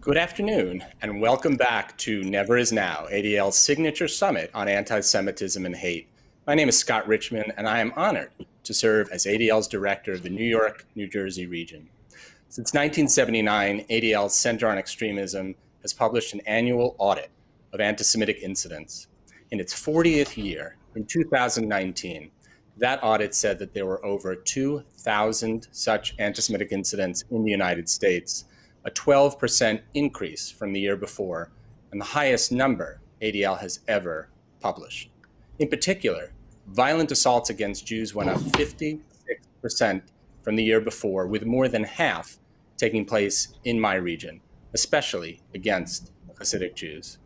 Good afternoon, and welcome back to Never Is Now, ADL's signature summit on anti-Semitism and hate. My name is Scott Richmond, and I am honored to serve as ADL's director of the New York, New Jersey region. Since 1979, ADL's Center on Extremism has published an annual audit of anti-Semitic incidents. In its 40th year, in 2019, that audit said that there were over 2,000 such anti-Semitic incidents in the United States, a 12% increase from the year before, and the highest number ADL has ever published. In particular, violent assaults against Jews went up 56% from the year before, with more than half taking place in my region, especially against Hasidic Jews.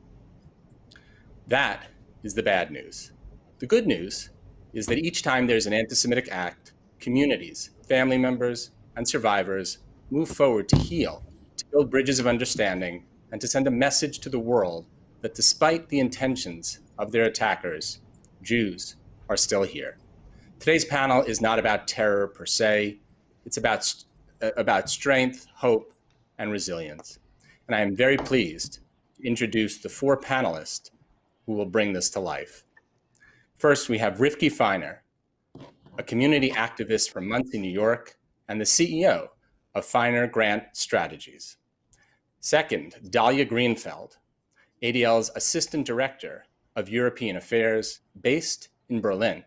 That is the bad news. The good news is that each time there's an anti-Semitic act, communities, family members, and survivors move forward to heal, to build bridges of understanding, and to send a message to the world that despite the intentions of their attackers, Jews are still here. Today's panel is not about terror per se. It's about strength, hope, and resilience. And I am very pleased to introduce the four panelists who will bring this to life. First, we have Rifki Feiner, a community activist from Monsey, New York, and the CEO of Feiner Grant Strategies. Second, Dalia Greenfeld, ADL's Assistant Director of European Affairs, based in Berlin.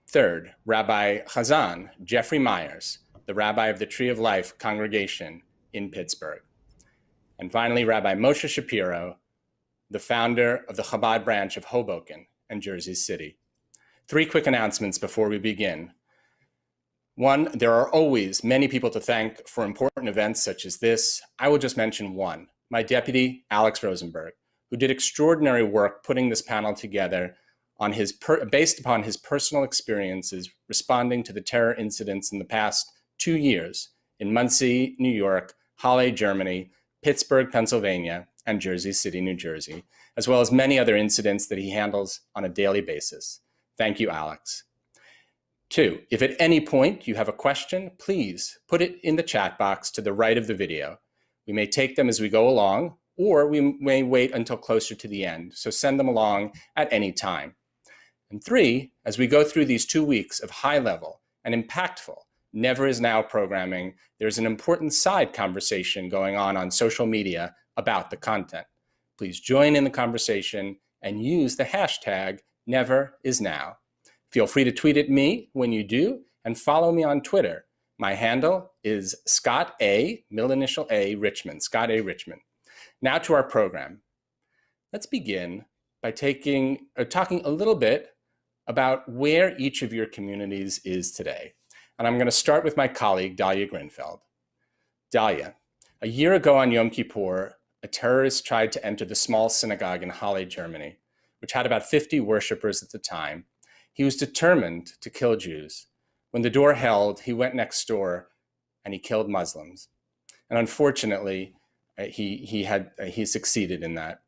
Third, Rabbi Chazan Jeffrey Myers, the Rabbi of the Tree of Life congregation in Pittsburgh. And finally, Rabbi Moshe Shapiro, the founder of the Chabad branch of Hoboken and Jersey City. Three quick announcements before we begin. One, there are always many people to thank for important events such as this. I will just mention one, my deputy, Alex Rosenberg, who did extraordinary work putting this panel together based upon his personal experiences responding to the terror incidents in the past 2 years in Monsey, New York, Halle, Germany, Pittsburgh, Pennsylvania, and Jersey City, New Jersey, as well as many other incidents that he handles on a daily basis. Thank you, Alex. Two, if at any point you have a question, please put it in the chat box to the right of the video. We may take them as we go along, or we may wait until closer to the end, so send them along at any time. And three, as we go through these 2 weeks of high-level and impactful Never Is Now programming, there's an important side conversation going on social media about the content. Please join in the conversation and use the hashtag NeverIsNow. Feel free to tweet at me when you do, and follow me on Twitter. My handle is Scott A, middle initial A, Richmond, Scott A. Richmond. Now to our program. Let's begin by talking a little bit about where each of your communities is today. And I'm going to start with my colleague, Dalia Greenfeld. Dalia, a year ago on Yom Kippur, a terrorist tried to enter the small synagogue in Halle, Germany, which had about 50 worshipers at the time. He was determined to kill Jews. When the door held, he went next door and he killed Muslims. And unfortunately, he succeeded in that.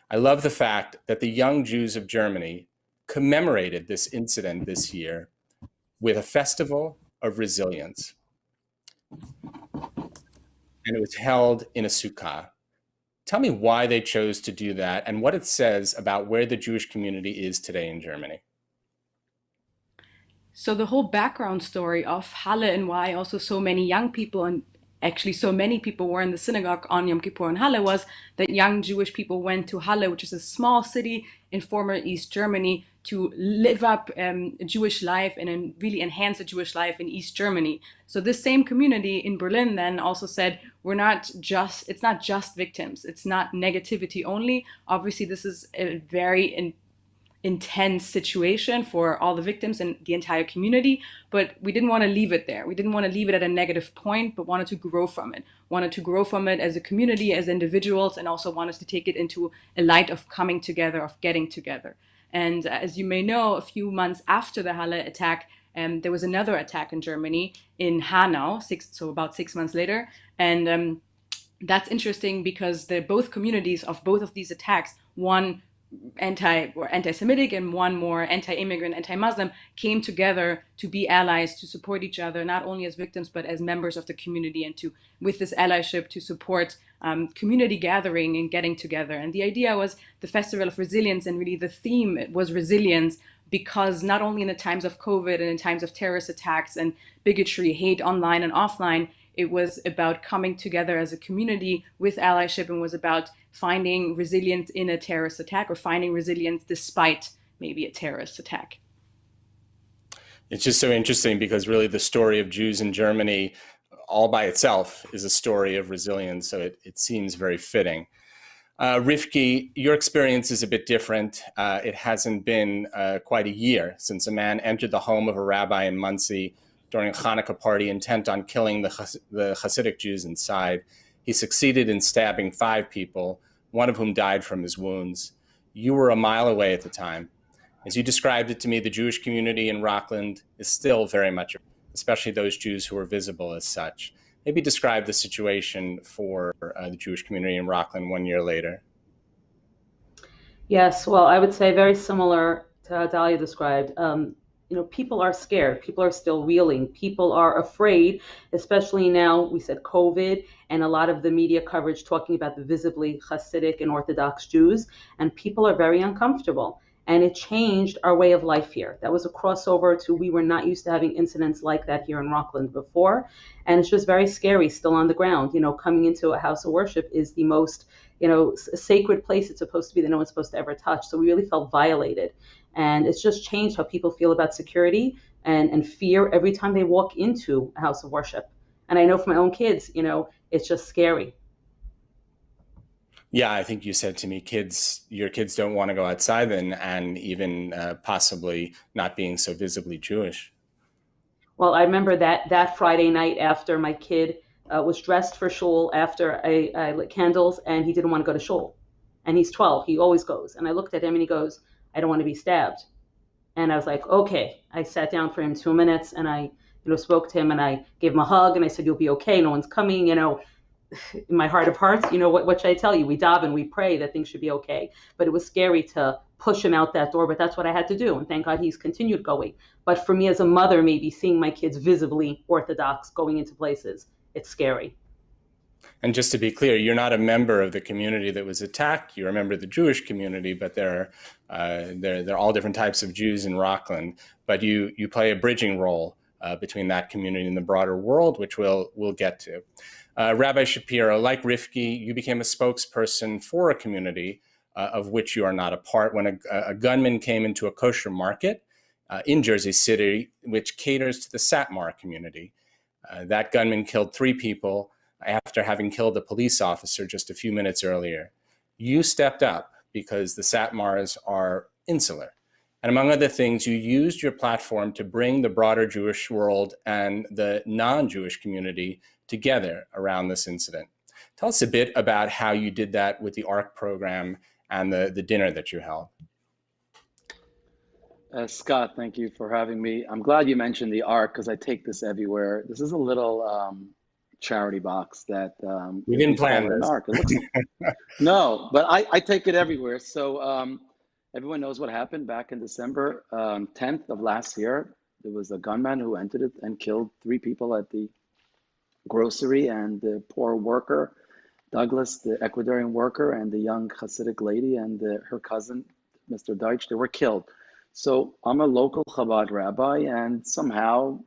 I love the fact that the young Jews of Germany commemorated this incident this year with a festival of resilience. And it was held in a sukkah. Tell me why they chose to do that and what it says about where the Jewish community is today in Germany. So the whole background story of Halle and why also so many young people and actually so many people were in the synagogue on Yom Kippur in Halle was that young Jewish people went to Halle, which is a small city in former East Germany, to live up a Jewish life and really enhance a Jewish life in East Germany. So this same community in Berlin then also said, it's not just victims, it's not negativity only. Obviously, this is a very intense situation for all the victims and the entire community, but we didn't want to leave it there. We didn't want to leave it at a negative point, but wanted to grow from it. Wanted to grow from it as a community, as individuals, and also wanted to take it into a light of coming together, of getting together. And as you may know, a few months after the Halle attack, there was another attack in Germany, in Hanau, so about 6 months later. And that's interesting because both communities of both of these attacks, one anti-Semitic and one more anti-immigrant, anti-Muslim, came together to be allies, to support each other, not only as victims but as members of the community, and to, with this allyship, to support community gathering and getting together. And the idea was the Festival of Resilience, and really the theme was resilience, because not only in the times of COVID and in times of terrorist attacks and bigotry, hate online and offline, it was about coming together as a community with allyship, and was about finding resilience in a terrorist attack, or finding resilience despite maybe a terrorist attack. It's just so interesting because really the story of Jews in Germany all by itself is a story of resilience. So it seems very fitting. Rivki, your experience is a bit different. It hasn't been quite a year since a man entered the home of a rabbi in Monsey during a Hanukkah party intent on killing the Hasidic Jews inside. He succeeded in stabbing 5 people, one of whom died from his wounds. You were a mile away at the time. As you described it to me, the Jewish community in Rockland is still very much, especially those Jews who are visible as such. Maybe describe the situation for the Jewish community in Rockland 1 year later. Yes, well, I would say very similar to how Dalia described. People are scared. People are still reeling. People are afraid, especially now, we said COVID, and a lot of the media coverage talking about the visibly Hasidic and Orthodox Jews, and people are very uncomfortable. And it changed our way of life here. That was a crossover to, we were not used to having incidents like that here in Rockland before. And it's just very scary still on the ground. Coming into a house of worship is the most, sacred place it's supposed to be that no one's supposed to ever touch. So we really felt violated. And it's just changed how people feel about security and fear every time they walk into a house of worship. And I know for my own kids, it's just scary. Yeah, I think you said to me, your kids don't want to go outside then, and even possibly not being so visibly Jewish. Well, I remember that Friday night after my kid was dressed for shul after I lit candles, and he didn't want to go to shul. And he's 12, he always goes. And I looked at him and he goes, I don't want to be stabbed. And I was like, okay. I sat down for him 2 minutes and I spoke to him and I gave him a hug and I said, you'll be okay, no one's coming, in my heart of hearts, what should I tell you? We daven, we pray that things should be okay. But it was scary to push him out that door, but that's what I had to do. And thank God he's continued going. But for me as a mother, maybe seeing my kids visibly Orthodox going into places, it's scary. And just to be clear, you're not a member of the community that was attacked. You're a member of the Jewish community, but there are all different types of Jews in Rockland. But you play a bridging role between that community and the broader world, which we'll get to. Rabbi Shapiro, like Rivki, you became a spokesperson for a community of which you are not a part when a gunman came into a kosher market in Jersey City, which caters to the Satmar community. That gunman killed 3 people after having killed a police officer just a few minutes earlier. You stepped up because the Satmars are insular. And among other things, you used your platform to bring the broader Jewish world and the non-Jewish community together around this incident. Tell us a bit about how you did that with the ARC program and the dinner that you held. Scott, thank you for having me. I'm glad you mentioned the ARC because I take this everywhere. This is a little charity box that we didn't plan this. ARC. It looks, no, but I take it everywhere. So everyone knows what happened back in December 10th of last year. There was a gunman who entered it and killed 3 people at the grocery, and the poor worker, Douglas, the Ecuadorian worker, and the young Hasidic lady and her cousin, Mr. Deitch, they were killed. So I'm a local Chabad rabbi, and somehow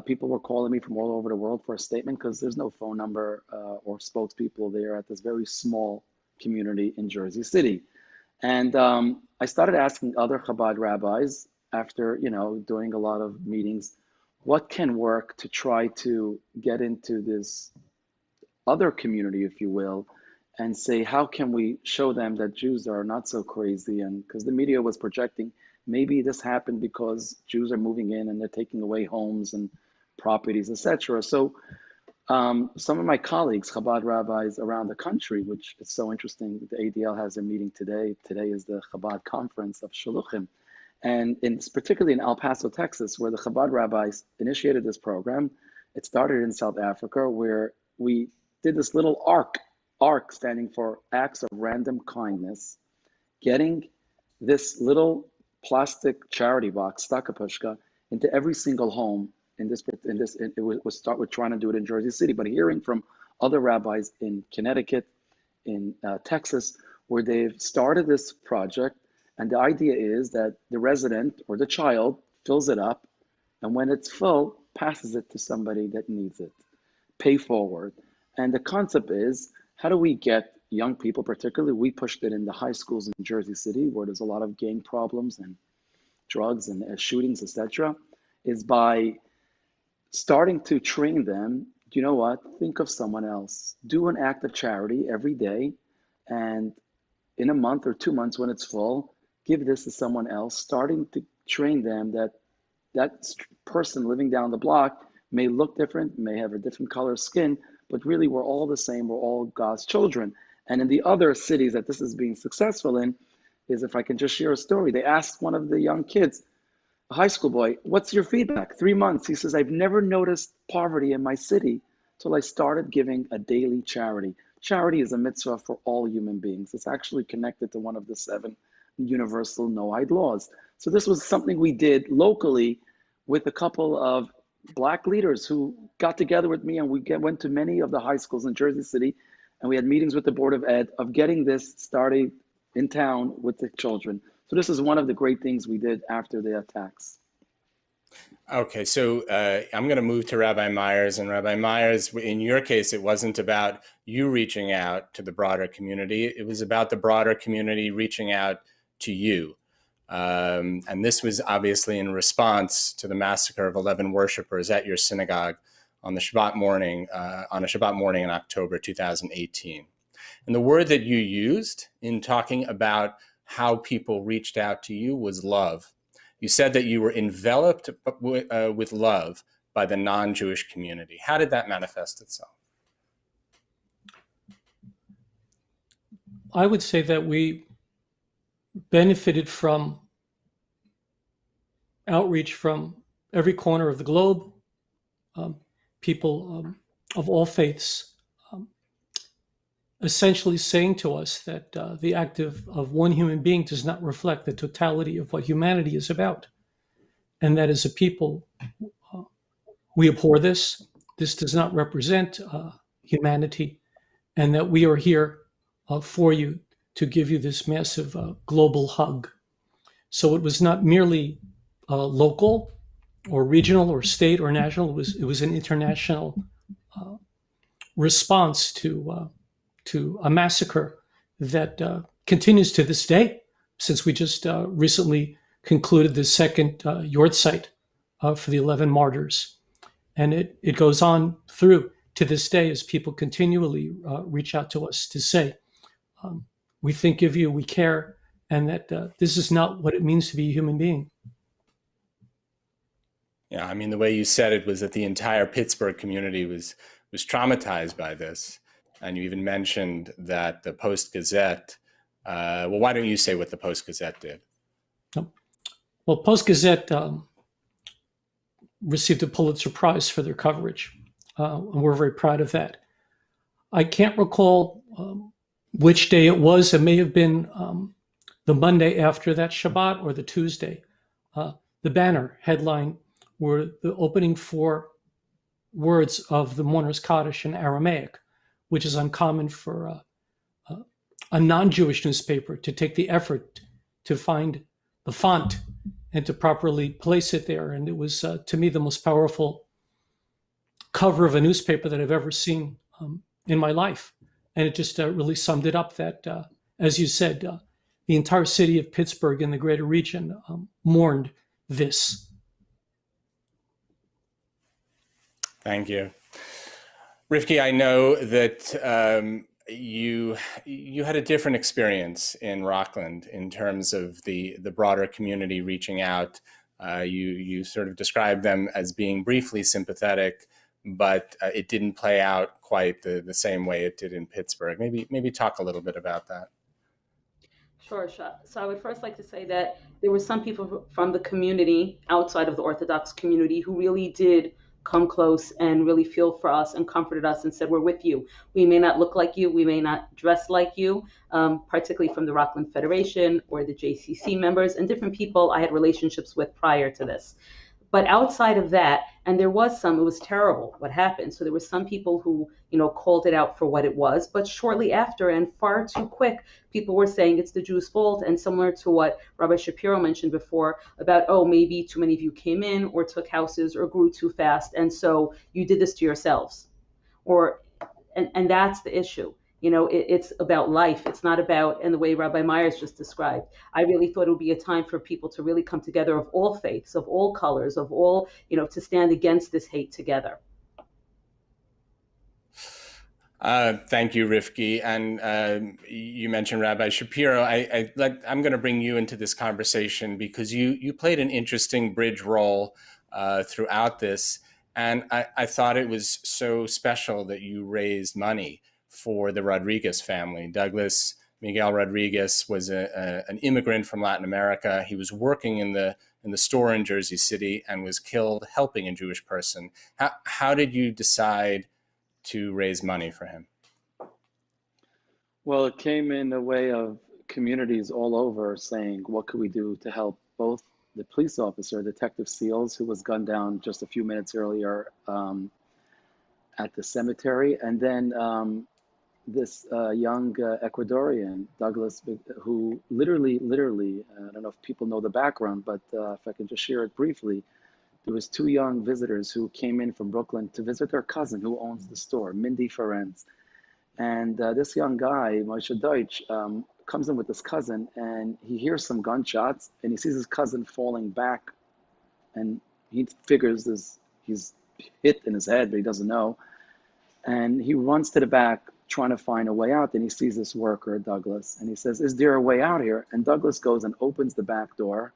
people were calling me from all over the world for a statement because there's no phone number or spokespeople there at this very small community in Jersey City. And I started asking other Chabad rabbis after, doing a lot of meetings, what can work to try to get into this other community, if you will, and say, how can we show them that Jews are not so crazy? And because the media was projecting, maybe this happened because Jews are moving in and they're taking away homes and properties, etc. So some of my colleagues, Chabad rabbis around the country, which is so interesting, the ADL has a meeting today. Today is the Chabad conference of Shluchim. And particularly in El Paso, Texas, where the Chabad rabbis initiated this program. It started in South Africa, where we did this little ARC standing for Acts of Random Kindness. getting this little plastic charity box, stakapushka, into every single home we're trying to do it in Jersey City, but hearing from other rabbis in Connecticut, in Texas, where they've started this project. And the idea is that the resident or the child fills it up, and when it's full, passes it to somebody that needs it, pay forward. And the concept is, how do we get young people, particularly, we pushed it in the high schools in Jersey City, where there's a lot of gang problems and drugs and shootings, etc., is by starting to train them. You know what? Think of someone else. Do an act of charity every day, and in a month or 2 months when it's full, give this to someone else, starting to train them that person living down the block may look different, may have a different color of skin, but really we're all the same, we're all God's children. And in the other cities that this is being successful in, is, if I can just share a story, they asked one of the young kids, a high school boy, what's your feedback? 3 months. He says, I've never noticed poverty in my city till I started giving a daily charity. Charity is a mitzvah for all human beings. It's actually connected to one of the 7 universal no-hide laws. So this was something we did locally with a couple of Black leaders who got together with me, and we went to many of the high schools in Jersey City, and we had meetings with the Board of Ed of getting this started in town with the children. So this is one of the great things we did after the attacks. Okay, so I'm going to move to Rabbi Myers. And Rabbi Myers, in your case, it wasn't about you reaching out to the broader community. It was about the broader community reaching out to you. And this was obviously in response to the massacre of 11 worshipers at your synagogue on the Shabbat morning, on a Shabbat morning in October 2018. And the word that you used in talking about how people reached out to you was love. You said that you were enveloped with love by the non-Jewish community. How did that manifest itself? I would say that we benefited from outreach from every corner of the globe, people of all faiths, essentially saying to us that the act of one human being does not reflect the totality of what humanity is about. And that as a people, we abhor this. This does not represent humanity, and that we are here for you to give you this massive global hug. So it was not merely local or regional or state or national. It was an international response to a massacre that continues to this day, since we just recently concluded the second yahrzeit for the 11 martyrs. And it goes on through to this day as people continually reach out to us to say, we think of you, we care, and that this is not what it means to be a human being. Yeah, I mean, the way you said it was that the entire Pittsburgh community was traumatized by this. And you even mentioned that the Post-Gazette, well, why don't you say what the Post-Gazette did? Well, Post-Gazette received a Pulitzer Prize for their coverage, and we're very proud of that. I can't recall which day it was. It may have been the Monday after that Shabbat or the Tuesday. The banner headline were the opening 4 words of the Mourner's Kaddish in Aramaic, which is uncommon for a non-Jewish newspaper to take the effort to find the font and to properly place it there. And it was, to me, the most powerful cover of a newspaper that I've ever seen in my life. And it just really summed it up that, as you said, the entire city of Pittsburgh and the greater region mourned this. Thank you. Rivki, I know that you had a different experience in Rockland in terms of the broader community reaching out. You sort of described them as being briefly sympathetic, but it didn't play out quite the same way it did in Pittsburgh. Maybe talk a little bit about that. Sure. So I would first like to say that there were some people from the community outside of the Orthodox community who really did come close and really feel for us and comforted us and said, we're with you. We may not look like you, we may not dress like you, particularly from the Rockland Federation or the JCC members and different people I had relationships with prior to this. But outside of that, and there was some, it was terrible what happened. So there were some people who, called it out for what it was, but shortly after and far too quick, people were saying it's the Jews' fault. And similar to what Rabbi Shapiro mentioned before about, oh, maybe too many of you came in or took houses or grew too fast. And so you did this to yourselves. And that's the issue. It's about life. It's not about, and the way Rabbi Myers just described, I really thought it would be a time for people to really come together of all faiths, of all colors, of all, to stand against this hate together. Thank you, Rifki. And you mentioned Rabbi Shapiro. I'm going to bring you into this conversation because you played an interesting bridge role throughout this. And I thought it was so special that you raised money for the Rodriguez family. Douglas Miguel Rodriguez was an immigrant from Latin America. He was working in the store in Jersey City and was killed helping a Jewish person. How did you decide to raise money for him? Well, it came in the way of communities all over saying, what could we do to help both the police officer, Detective Seals, who was gunned down just a few minutes earlier at the cemetery, and then this young Ecuadorian, Douglas, who literally, I don't know if people know the background, but if I can just share it briefly, there was two young visitors who came in from Brooklyn to visit their cousin who owns the store, Mindy Ferenc. And this young guy, Moshe Deutsch, comes in with his cousin and he hears some gunshots and he sees his cousin falling back and he figures he's hit in his head, but he doesn't know. And he runs to the back trying to find a way out. Then he sees this worker, Douglas, and he says, is there a way out here? And Douglas goes and opens the back door.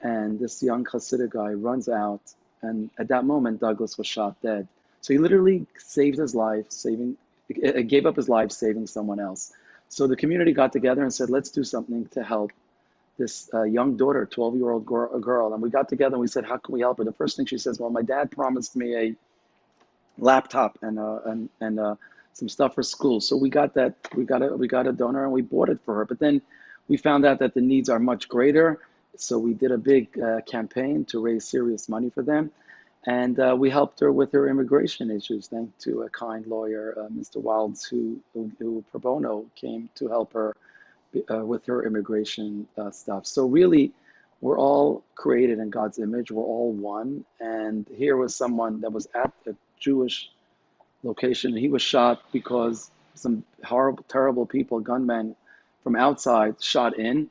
And this young Hasidic guy runs out. And at that moment, Douglas was shot dead. So he literally saved his life, gave up his life saving someone else. So the community got together and said, let's do something to help this young daughter, 12-year-old girl. And we got together and we said, how can we help her? The first thing she says, well, my dad promised me a laptop and some stuff for school. So we got that. We got a donor and we bought it for her. But then we found out that the needs are much greater. So we did a big campaign to raise serious money for them. And we helped her with her immigration issues, thanks to a kind lawyer, Mr. Wilds, who pro bono came to help her with her immigration stuff. So really, we're all created in God's image. We're all one. And here was someone that was at a Jewish location. He was shot because some horrible, terrible people, gunmen from outside, shot in.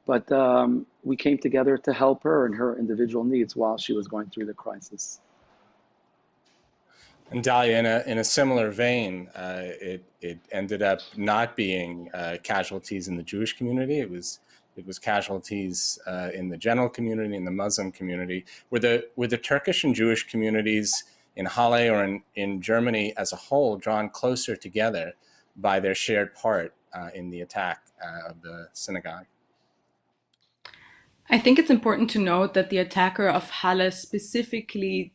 But we came together to help her and her individual needs while she was going through the crisis. And Dalia, in a similar vein, it ended up not being casualties in the Jewish community. It was casualties in the general community, in the Muslim community. Were the Turkish and Jewish communities in Halle or in Germany as a whole drawn closer together by their shared part in the attack of the synagogue? I think it's important to note that the attacker of Halle specifically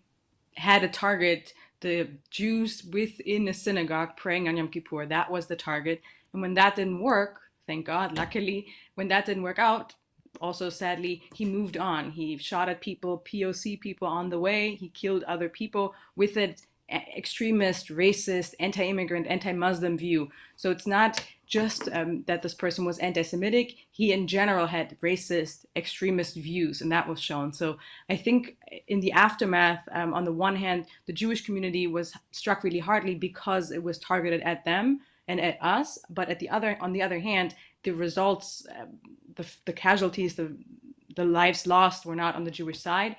had a target, the Jews within a synagogue praying on Yom Kippur. That was the target. And when that didn't work, thank God, luckily, when that didn't work out, also sadly, he moved on. He shot at people, POC people on the way. He killed other people with an extremist, racist, anti-immigrant, anti-Muslim view. So it's not just that this person was anti-Semitic. He in general had racist, extremist views, and that was shown. So I think in the aftermath, on the one hand, the Jewish community was struck really hardly because it was targeted at them and at us. But on the other hand, the results, the casualties, the lives lost were not on the Jewish side.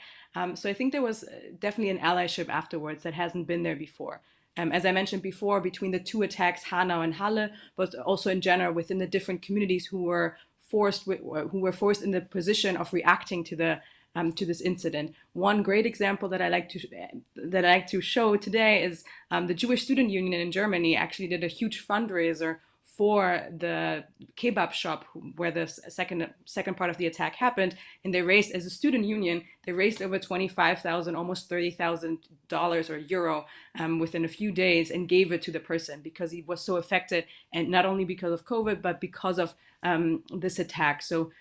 So I think there was definitely an allyship afterwards that hasn't been there before. As I mentioned before, between the two attacks, Hanau and Halle, but also in general within the different communities who were forced in the position of reacting to this incident. One great example that I like to show today is the Jewish Student Union in Germany actually did a huge fundraiser for the kebab shop where the second part of the attack happened, and they raised, as a student union, they raised over $25,000, almost $30,000 or euro within a few days, and gave it to the person because he was so affected, and not only because of COVID, but because of this attack. So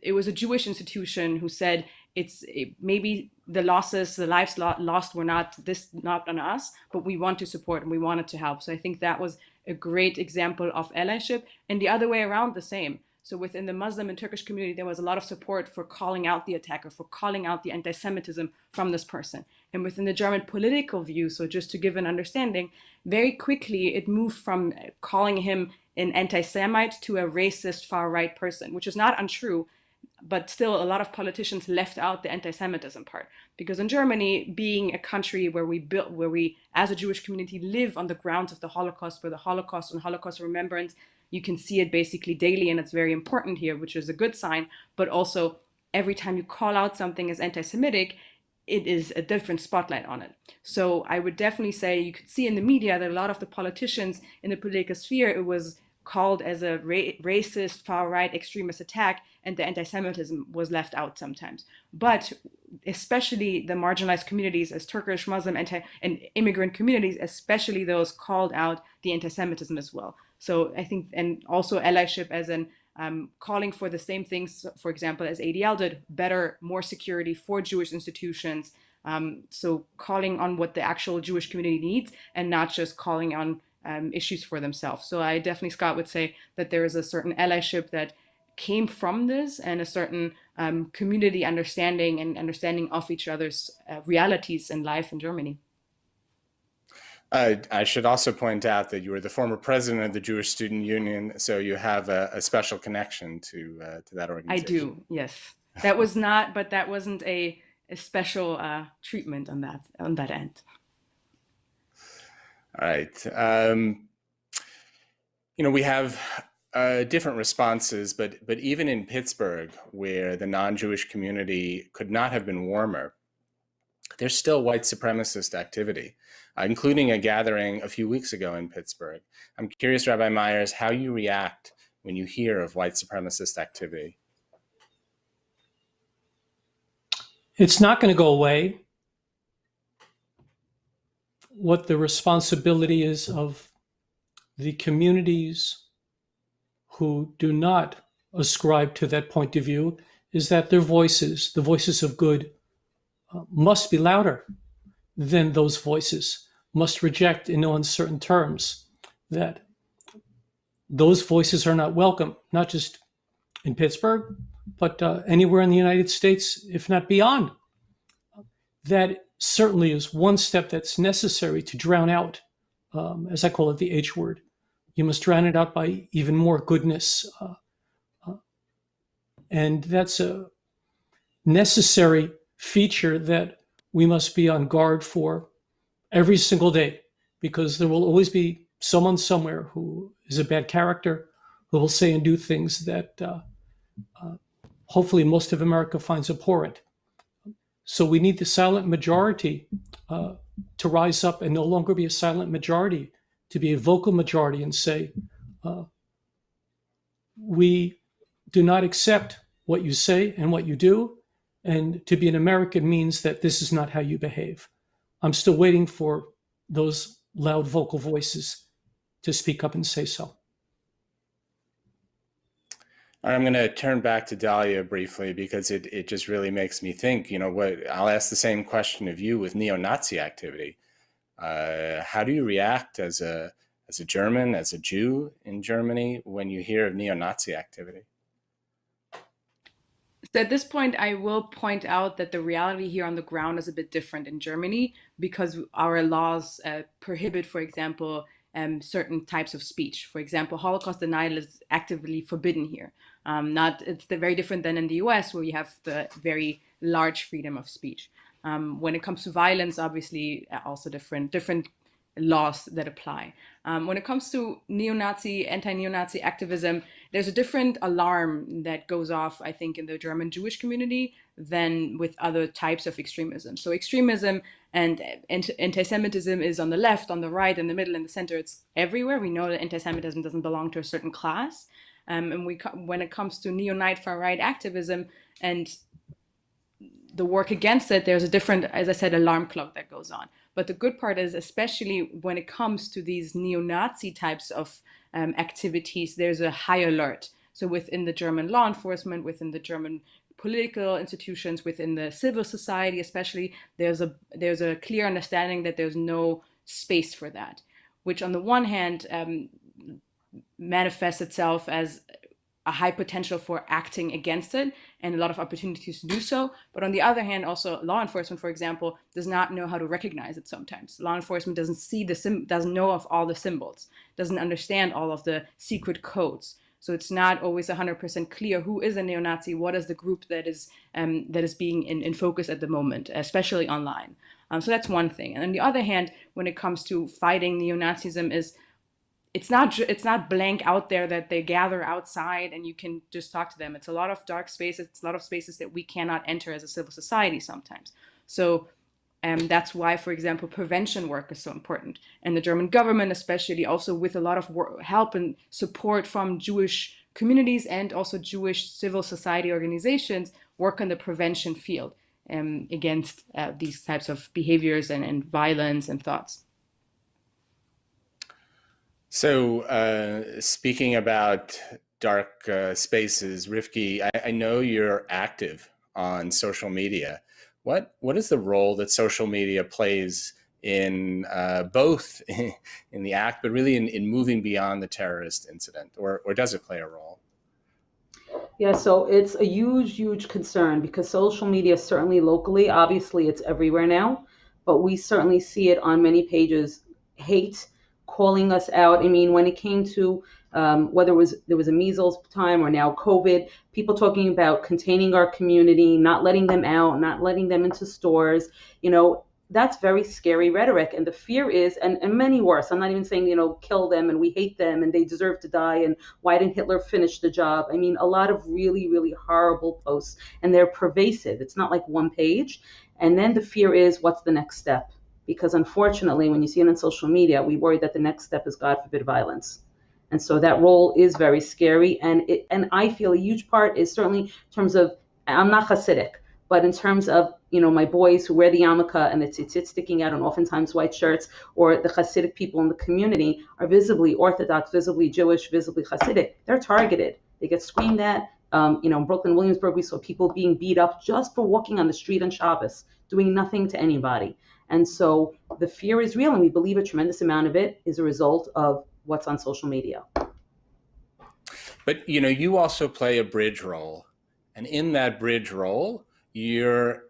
it was a Jewish institution who said maybe the losses, the lives lost were not on us, but we want to support and we wanted to help. So I think that was a great example of allyship, and the other way around the same. So within the Muslim and Turkish community, there was a lot of support for calling out the attacker, for calling out the anti-Semitism from this person. And within the German political view, so just to give an understanding, very quickly it moved from calling him an anti-Semite to a racist far-right person, which is not untrue, but still a lot of politicians left out the anti-Semitism part. Because in Germany, being a country where we as a Jewish community live on the grounds of the Holocaust, where the Holocaust and Holocaust remembrance, you can see it basically daily, and it's very important here, which is a good sign. But also, every time you call out something as anti-Semitic, it is a different spotlight on it. So I would definitely say you could see in the media that a lot of the politicians in the political sphere, it was called as a racist, far-right, extremist attack, and the anti-Semitism was left out sometimes. But especially the marginalized communities as Turkish, Muslim, and immigrant communities, especially those called out the anti-Semitism as well. So I think, and also allyship as in calling for the same things, for example, as ADL did, better, more security for Jewish institutions. So calling on what the actual Jewish community needs and not just calling on issues for themselves. So I definitely, Scott, would say that there is a certain allyship that came from this, and a certain community understanding and understanding of each other's realities in life in Germany. I should also point out that you were the former president of the Jewish Student Union, so you have a special connection to that organization. I do, yes. That was not, but that wasn't a special treatment on that end. All right. We have different responses, but even in Pittsburgh, where the non-Jewish community could not have been warmer, there's still white supremacist activity, including a gathering a few weeks ago in Pittsburgh. I'm curious, Rabbi Myers, how you react when you hear of white supremacist activity. It's not going to go away. What the responsibility is of the communities who do not ascribe to that point of view is that their voices, the voices of good, must be louder than those voices, must reject in no uncertain terms that those voices are not welcome, not just in Pittsburgh, but anywhere in the United States, if not beyond. That certainly is one step that's necessary to drown out, as I call it, the H word. You must drown it out by even more goodness. And that's a necessary feature that we must be on guard for every single day, because there will always be someone somewhere who is a bad character, who will say and do things that hopefully most of America finds abhorrent. So we need the silent majority to rise up and no longer be a silent majority, to be a vocal majority and say, we do not accept what you say and what you do. And to be an American means that this is not how you behave. I'm still waiting for those loud vocal voices to speak up and say so. All right, I'm going to turn back to Dalia briefly, because it just really makes me think, I'll ask the same question of you with neo-Nazi activity. How do you react as a German, as a Jew in Germany, when you hear of neo-Nazi activity? So at this point, I will point out that the reality here on the ground is a bit different in Germany, because our laws prohibit, for example, certain types of speech. For example, Holocaust denial is actively forbidden here. It's very different than in the US, where you have the very large freedom of speech. When it comes to violence, obviously, also different laws that apply. When it comes to neo-Nazi, anti-neo-Nazi activism, there's a different alarm that goes off, I think, in the German Jewish community than with other types of extremism. So extremism and anti-Semitism is on the left, on the right, in the middle, in the center. It's everywhere. We know that anti-Semitism doesn't belong to a certain class. And when it comes to neo-Nazi far-right activism and the work against it, there's a different, as I said, alarm clock that goes on. But the good part is, especially when it comes to these neo-Nazi types of activities, there's a high alert. So within the German law enforcement, within the German political institutions, within the civil society especially, there's a clear understanding that there's no space for that, which on the one hand manifests itself as a high potential for acting against it and a lot of opportunities to do so. But on the other hand, also law enforcement, for example, does not know how to recognize it sometimes. Law enforcement doesn't see doesn't know of all the symbols, doesn't understand all of the secret codes. So it's not always 100% clear who is a neo-Nazi, what is the group that is being in focus at the moment, especially online. So that's one thing. And on the other hand, when it comes to fighting neo-Nazism, it's not blank out there that they gather outside and you can just talk to them. It's a lot of dark spaces. It's a lot of spaces that we cannot enter as a civil society sometimes. So that's why, for example, prevention work is so important. And the German government, especially, also with a lot of help and support from Jewish communities and also Jewish civil society organizations, work on the prevention field against these types of behaviors and violence and thoughts. So speaking about dark spaces, Rivki, I know you're active on social media. What is the role that social media plays in both in the act, but really in moving beyond the terrorist incident, or does it play a role? Yeah, so it's a huge, huge concern because social media, certainly locally, obviously it's everywhere now, but we certainly see it on many pages, hate, calling us out. I mean, when it came to whether there was a measles time or now COVID, people talking about containing our community, not letting them out, not letting them into stores, that's very scary rhetoric. And the fear is, and many worse, I'm not even saying, kill them and we hate them and they deserve to die and why didn't Hitler finish the job? I mean, a lot of really, really horrible posts, and they're pervasive. It's not like one page. And then the fear is, what's the next step? Because unfortunately, when you see it on social media, we worry that the next step is, God forbid, violence. And so that role is very scary. And I feel a huge part is certainly in terms of, I'm not Hasidic, but in terms of, my boys who wear the yarmulke and the tzitzit sticking out and oftentimes white shirts, or the Hasidic people in the community are visibly Orthodox, visibly Jewish, visibly Hasidic. They're targeted. They get screamed at. In Brooklyn, Williamsburg, we saw people being beat up just for walking on the street on Shabbos, doing nothing to anybody. And so the fear is real, and we believe a tremendous amount of it is a result of what's on social media. But, you also play a bridge role. And in that bridge role, you're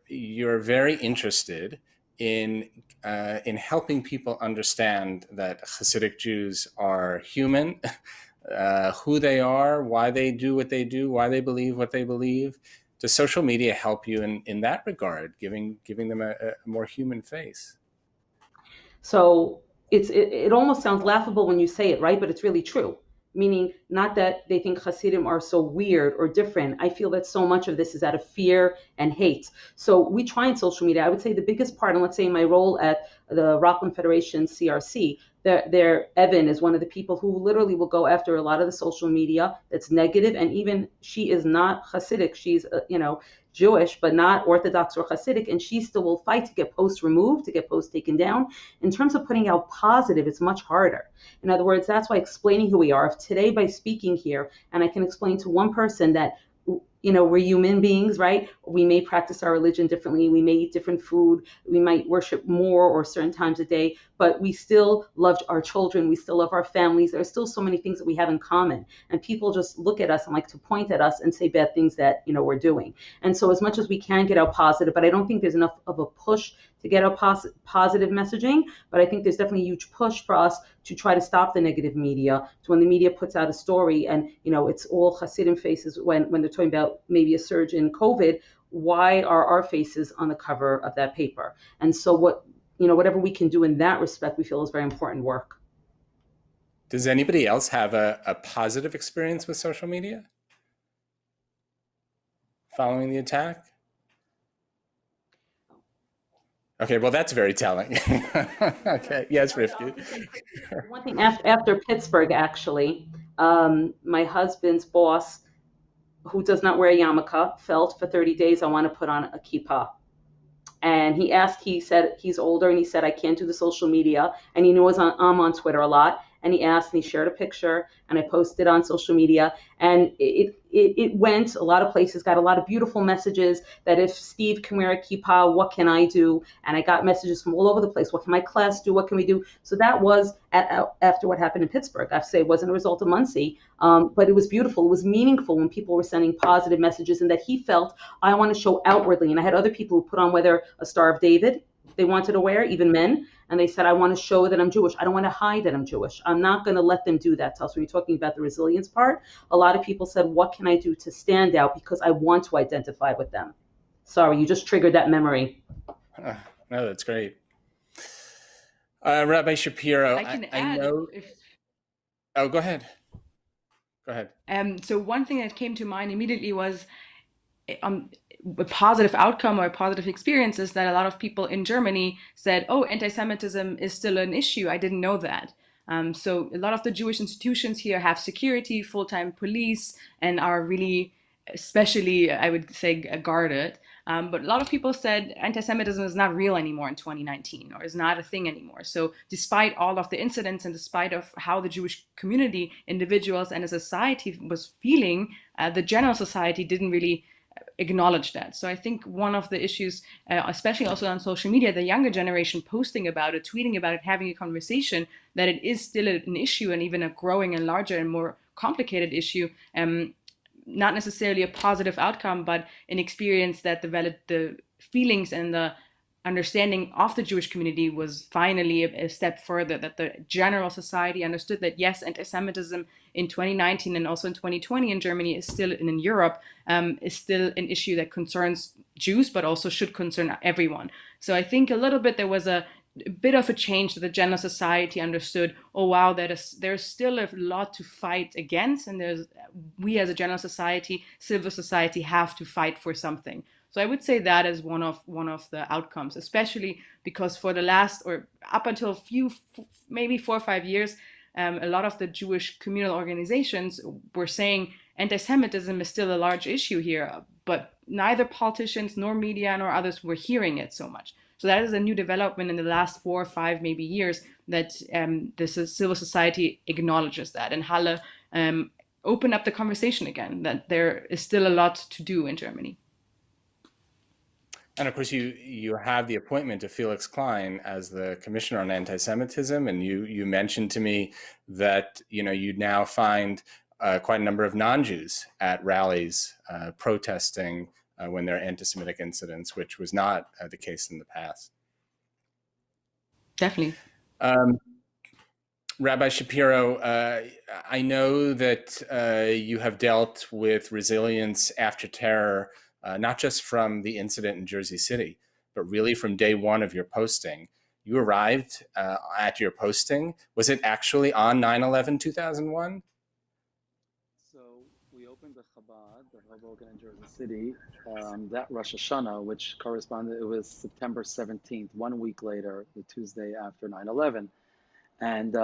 very interested in helping people understand that Hasidic Jews are human, who they are, why they do what they do, why they believe what they believe. Does social media help you in that regard, giving them a more human face? So it almost sounds laughable when you say it, right? But it's really true. Meaning not that they think Hasidim are so weird or different. I feel that so much of this is out of fear and hate. So we try in social media. I would say the biggest part, and let's say in my role at the Rockland Federation CRC, Evan is one of the people who literally will go after a lot of the social media that's negative. And even she is not Hasidic. She's, Jewish, but not Orthodox or Hasidic. And she still will fight to get posts removed, to get posts taken down. In terms of putting out positive, it's much harder. In other words, that's why explaining who we are. If today by speaking here, and I can explain to one person that we're human beings, right? We may practice our religion differently. We may eat different food. We might worship more or certain times a day, but we still love our children. We still love our families. There are still so many things that we have in common. And people just look at us and like to point at us and say bad things that, we're doing. And so as much as we can get out positive, but I don't think there's enough of a push to get out positive messaging, but I think there's definitely a huge push for us to try to stop the negative media. So when the media puts out a story and, it's all Hasidim faces when they're talking about maybe a surge in COVID, why are our faces on the cover of that paper? And so whatever we can do in that respect, we feel is very important work. Does anybody else have a positive experience with social media following the attack? Okay, well, that's very telling. Okay, yes, Rifki. One thing after Pittsburgh, actually, my husband's boss, who does not wear a yarmulke, felt for 30 days, I want to put on a kippah. And he said he's older, and he said, I can't do the social media. And he knows I'm on Twitter a lot. And he asked, and he shared a picture, and I posted on social media. And it went, a lot of places got a lot of beautiful messages that if Steve can wear a kippah, what can I do? And I got messages from all over the place. What can my class do? What can we do? So that was after what happened in Pittsburgh. I have to say it wasn't a result of Muncie, but it was beautiful. It was meaningful when people were sending positive messages, and that he felt, I want to show outwardly. And I had other people who put on whether a Star of David they wanted to wear, even men. And they said, I want to show that I'm Jewish. I don't want to hide that I'm Jewish. I'm not going to let them do that to us. When you're talking about the resilience part, a lot of people said, what can I do to stand out because I want to identify with them? Sorry, you just triggered that memory. No, that's great. Rabbi Shapiro, I can I add know. Oh, go ahead. Go ahead. So one thing that came to mind immediately was a positive outcome or a positive experience is that a lot of people in Germany said, oh, anti-Semitism is still an issue. I didn't know that. So a lot of the Jewish institutions here have security, full-time police, and are really, especially, I would say, guarded. But a lot of people said anti-Semitism is not real anymore in 2019 or is not a thing anymore. So despite all of the incidents and despite of how the Jewish community, individuals and a society was feeling, the general society didn't really acknowledge that. So I think one of the issues, especially also on social media, the younger generation posting about it, tweeting about it, having a conversation, that it is still an issue and even a growing and larger and more complicated issue. Not necessarily a positive outcome, but an experience that developed the feelings and the understanding of the Jewish community was finally a step further, that the general society understood that, yes, anti-Semitism in 2019 and also in 2020 in Germany is still, and in Europe, is still an issue that concerns Jews, but also should concern everyone. So I think a little bit there was a bit of a change that the general society understood, oh wow, there's still a lot to fight against, and we as a general society, civil society, have to fight for something. So I would say that is one of the outcomes, especially because for the last, or up until maybe 4 or 5 years, a lot of the Jewish communal organizations were saying anti-Semitism is still a large issue here, but neither politicians nor media nor others were hearing it so much. So that is a new development in the last 4 or 5 maybe years, that this civil society acknowledges that, and Halle opened up the conversation again, that there is still a lot to do in Germany. And of course, you have the appointment of Felix Klein as the Commissioner on Anti-Semitism, and you mentioned to me that you now find quite a number of non-Jews at rallies protesting when there are anti-Semitic incidents, which was not the case in the past. Definitely. Rabbi Shapiro, I know that you have dealt with resilience after terror, not just from the incident in Jersey City, but really from day one of your posting. You arrived at your posting. Was it actually on 9/11/2001? So we opened the Chabad, the Hoboken in Jersey City, that Rosh Hashanah, which corresponded, it was September 17th, 1 week later, the Tuesday after 9/11. And,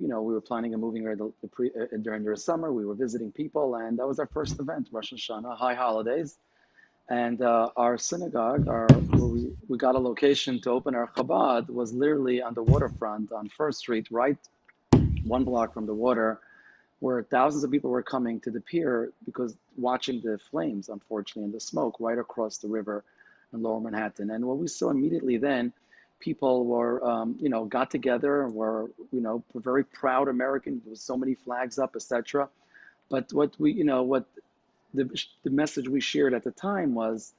we were planning on moving here during the summer. We were visiting people, and that was our first event, Rosh Hashanah, high holidays. And our synagogue, where we got a location to open our Chabad, was literally on the waterfront on First Street, right 1 block from the water, where thousands of people were coming to the pier because watching the flames, unfortunately, and the smoke right across the river in Lower Manhattan. And what we saw immediately then, people were, got together, were, very proud American. There was so many flags up, etc. But what the message we shared at the time was,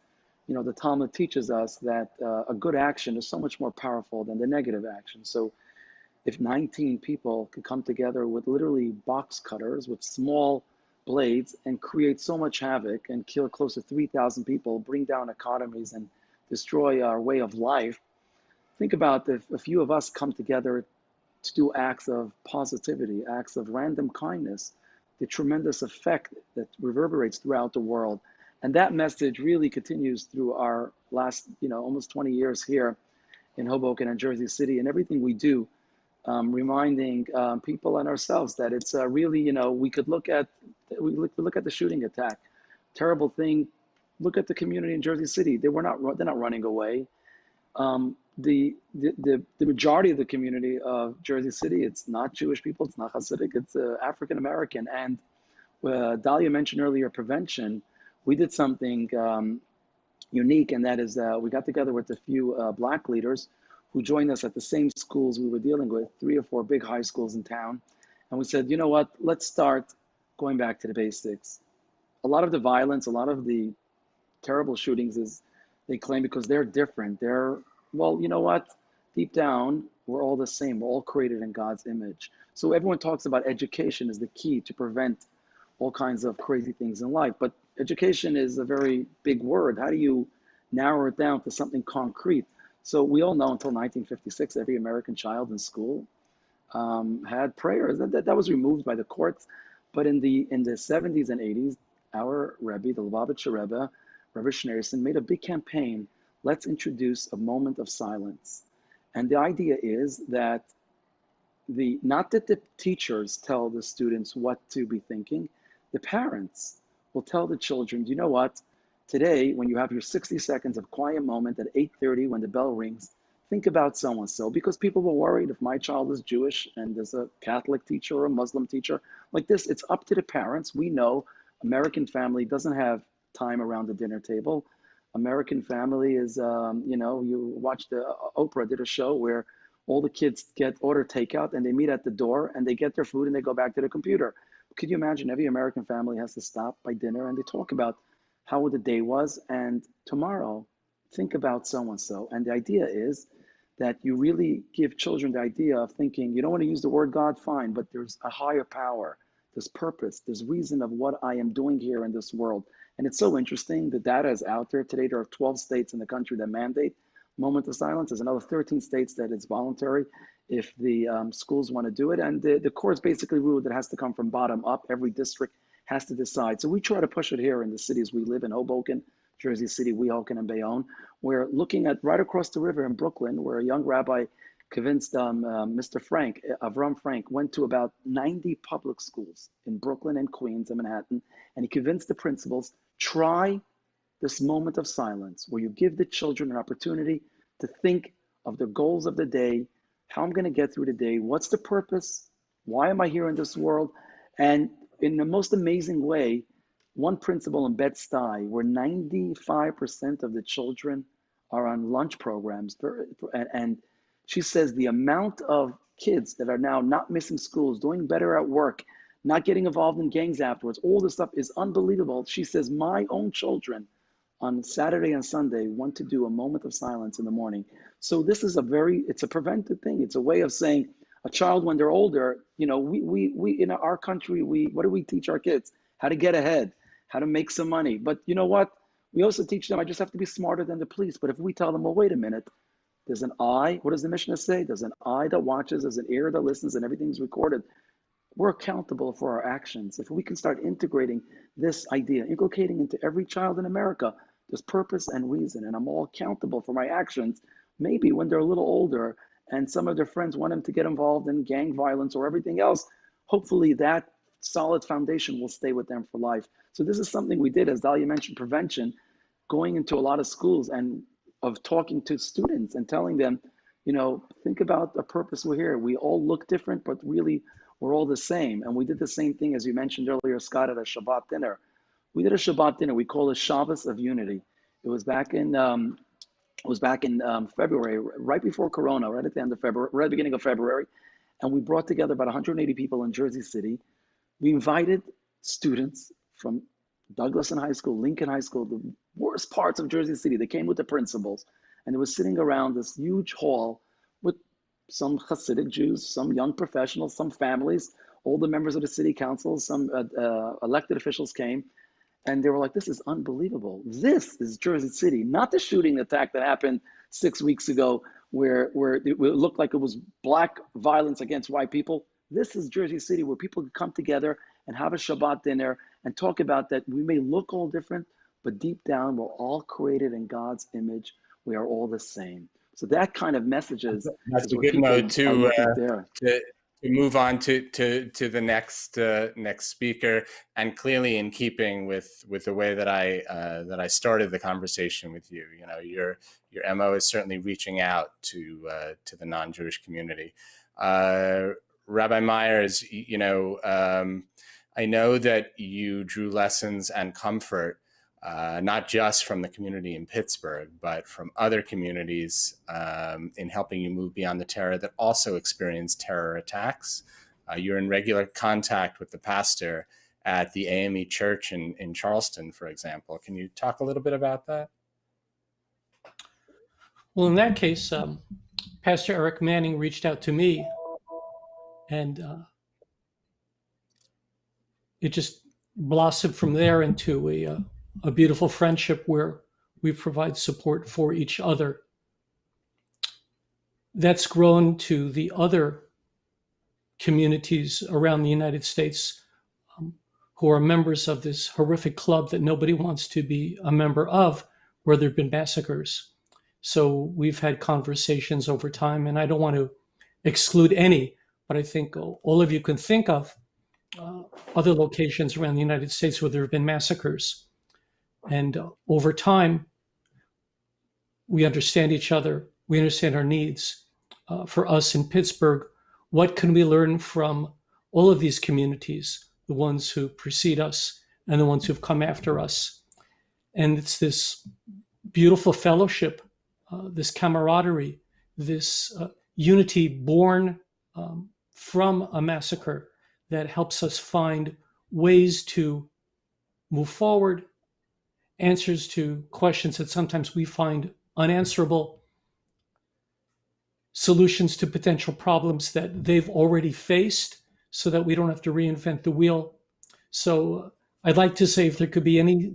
the Talmud teaches us that a good action is so much more powerful than the negative action. So if 19 people could come together with literally box cutters with small blades and create so much havoc and kill close to 3,000 people, bring down economies and destroy our way of life, think about if a few of us come together to do acts of positivity, acts of random kindness, the tremendous effect that reverberates throughout the world. And that message really continues through our last, almost 20 years here in Hoboken and Jersey City, and everything we do, reminding people and ourselves that it's really, we could look at the shooting attack, terrible thing. Look at the community in Jersey City. They're not running away. The majority of the community of Jersey City, it's not Jewish people, it's not Hasidic, it's African American. And Dalia mentioned earlier prevention. We did something unique, and that is we got together with a few Black leaders who joined us at the same schools we were dealing with, 3 or 4 big high schools in town. And we said, you know what, let's start going back to the basics. A lot of the violence, a lot of the terrible shootings is they claim because they're different. Well, you know what? Deep down, we're all the same. We're all created in God's image. So everyone talks about education as the key to prevent all kinds of crazy things in life. But education is a very big word. How do you narrow it down to something concrete? So we all know until 1956, every American child in school had prayers. That was removed by the courts. But in the 70s and 80s, our Rebbe, the Lubavitcher Rebbe, Rebbe Schneerson, made a big campaign. Let's introduce a moment of silence. And the idea is that not that the teachers tell the students what to be thinking, the parents will tell the children, you know what, today when you have your 60 seconds of quiet moment at 8:30 when the bell rings, think about so-and-so, because people were worried if my child is Jewish and there's a Catholic teacher or a Muslim teacher like this, it's up to the parents. We know American family doesn't have time around the dinner table. American family is, you watch Oprah did a show where all the kids order takeout and they meet at the door and they get their food and they go back to the computer. Could you imagine every American family has to stop by dinner and they talk about how the day was and tomorrow, think about so-and-so. And the idea is that you really give children the idea of thinking, you don't want to use the word God, fine, but there's a higher power, there's purpose, there's reason of what I am doing here in this world. And it's so interesting, the data is out there. Today, there are 12 states in the country that mandate moment of silence. There's another 13 states that it's voluntary if the schools want to do it. And the courts basically ruled that it has to come from bottom up. Every district has to decide. So we try to push it here in the cities we live in, Hoboken, Jersey City, Weehawken, and Bayonne. We're looking at right across the river in Brooklyn, where a young rabbi convinced Mr. Frank, Avram Frank, went to about 90 public schools in Brooklyn and Queens and Manhattan, and he convinced the principals, try this moment of silence where you give the children an opportunity to think of the goals of the day, how I'm going to get through the day, what's the purpose, why am I here in this world? And in the most amazing way, one principal in Bed-Stuy, where 95% of the children are on lunch programs, and she says the amount of kids that are now not missing schools, doing better at work, not getting involved in gangs afterwards, all this stuff is unbelievable. She says, my own children on Saturday and Sunday want to do a moment of silence in the morning. So this is it's a preventive thing. It's a way of saying a child when they're older, we in our country, what do we teach our kids? How to get ahead, how to make some money. But you know what? We also teach them, I just have to be smarter than the police. But if we tell them, well, wait a minute, there's an eye. What does the Mishnah say? There's an eye that watches, there's an ear that listens, and everything's recorded. We're accountable for our actions. If we can start integrating this idea, inculcating into every child in America, there's purpose and reason, and I'm all accountable for my actions. Maybe when they're a little older and some of their friends want them to get involved in gang violence or everything else, hopefully that solid foundation will stay with them for life. So this is something we did, as Dalia mentioned, prevention, going into a lot of schools and of talking to students and telling them, think about the purpose we're here. We all look different, but really we're all the same. And we did the same thing, as you mentioned earlier, Scott, at a Shabbat dinner. We did a Shabbat dinner. We call it Shabbos of Unity. It was back in February, right before Corona, right at the end of February, right at the beginning of February. And we brought together about 180 people in Jersey City. We invited students from Douglass High School, Lincoln High School, the worst parts of Jersey City. They came with the principals, and they were sitting around this huge hall with some Hasidic Jews, some young professionals, some families, all the members of the city council, some elected officials came, and they were like, this is unbelievable. This is Jersey City, not the shooting attack that happened 6 weeks ago where it looked like it was black violence against white people. This is Jersey City, where people can come together and have a Shabbat dinner and talk about that. We may look all different, but deep down, we're all created in God's image. We are all the same. So that kind of messages That's is a what good people note are looking there. to move on to the next speaker, and clearly in keeping with the way that I started the conversation with you. You know, your MO is certainly reaching out to the non-Jewish community. Rabbi Myers, you know, I know that you drew lessons and comfort not just from the community in Pittsburgh, but from other communities in helping you move beyond the terror that also experienced terror attacks. You're in regular contact with the pastor at the AME Church in Charleston, for example. Can you talk a little bit about that? Well, in that case, Pastor Eric Manning reached out to me, and it just blossomed from there into a beautiful friendship where we provide support for each other. That's grown to the other communities around the United States who are members of this horrific club that nobody wants to be a member of, where there have been massacres. So we've had conversations over time, and I don't want to exclude any, but I think all of you can think of other locations around the United States where there have been massacres. And over time, we understand each other. We understand our needs. For us in Pittsburgh, what can we learn from all of these communities, the ones who precede us and the ones who've come after us? And it's this beautiful fellowship, this camaraderie, this unity born from a massacre that helps us find ways to move forward, answers to questions that sometimes we find unanswerable, solutions to potential problems that they've already faced so that we don't have to reinvent the wheel. So I'd like to say if there could be any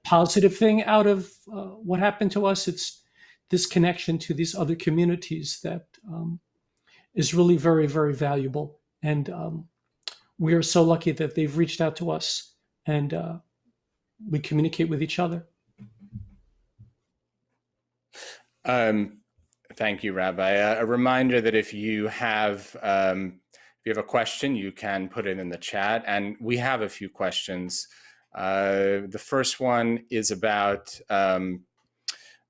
positive thing out of what happened to us, it's this connection to these other communities that is really very, very valuable. And we are so lucky that they've reached out to us, and we communicate with each other. Thank you, Rabbi. A reminder that if you have a question, you can put it in the chat, and we have a few questions. The first one is about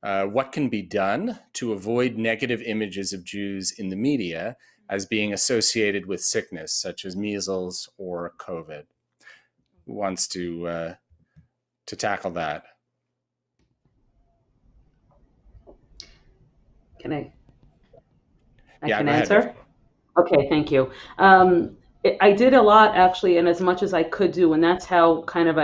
what can be done to avoid negative images of Jews in the media as being associated with sickness, such as measles or COVID. Who wants to tackle that? Can I Yeah, can go ahead. answer? Okay, thank you. I did a lot actually, and as much as I could do, and that's how kind of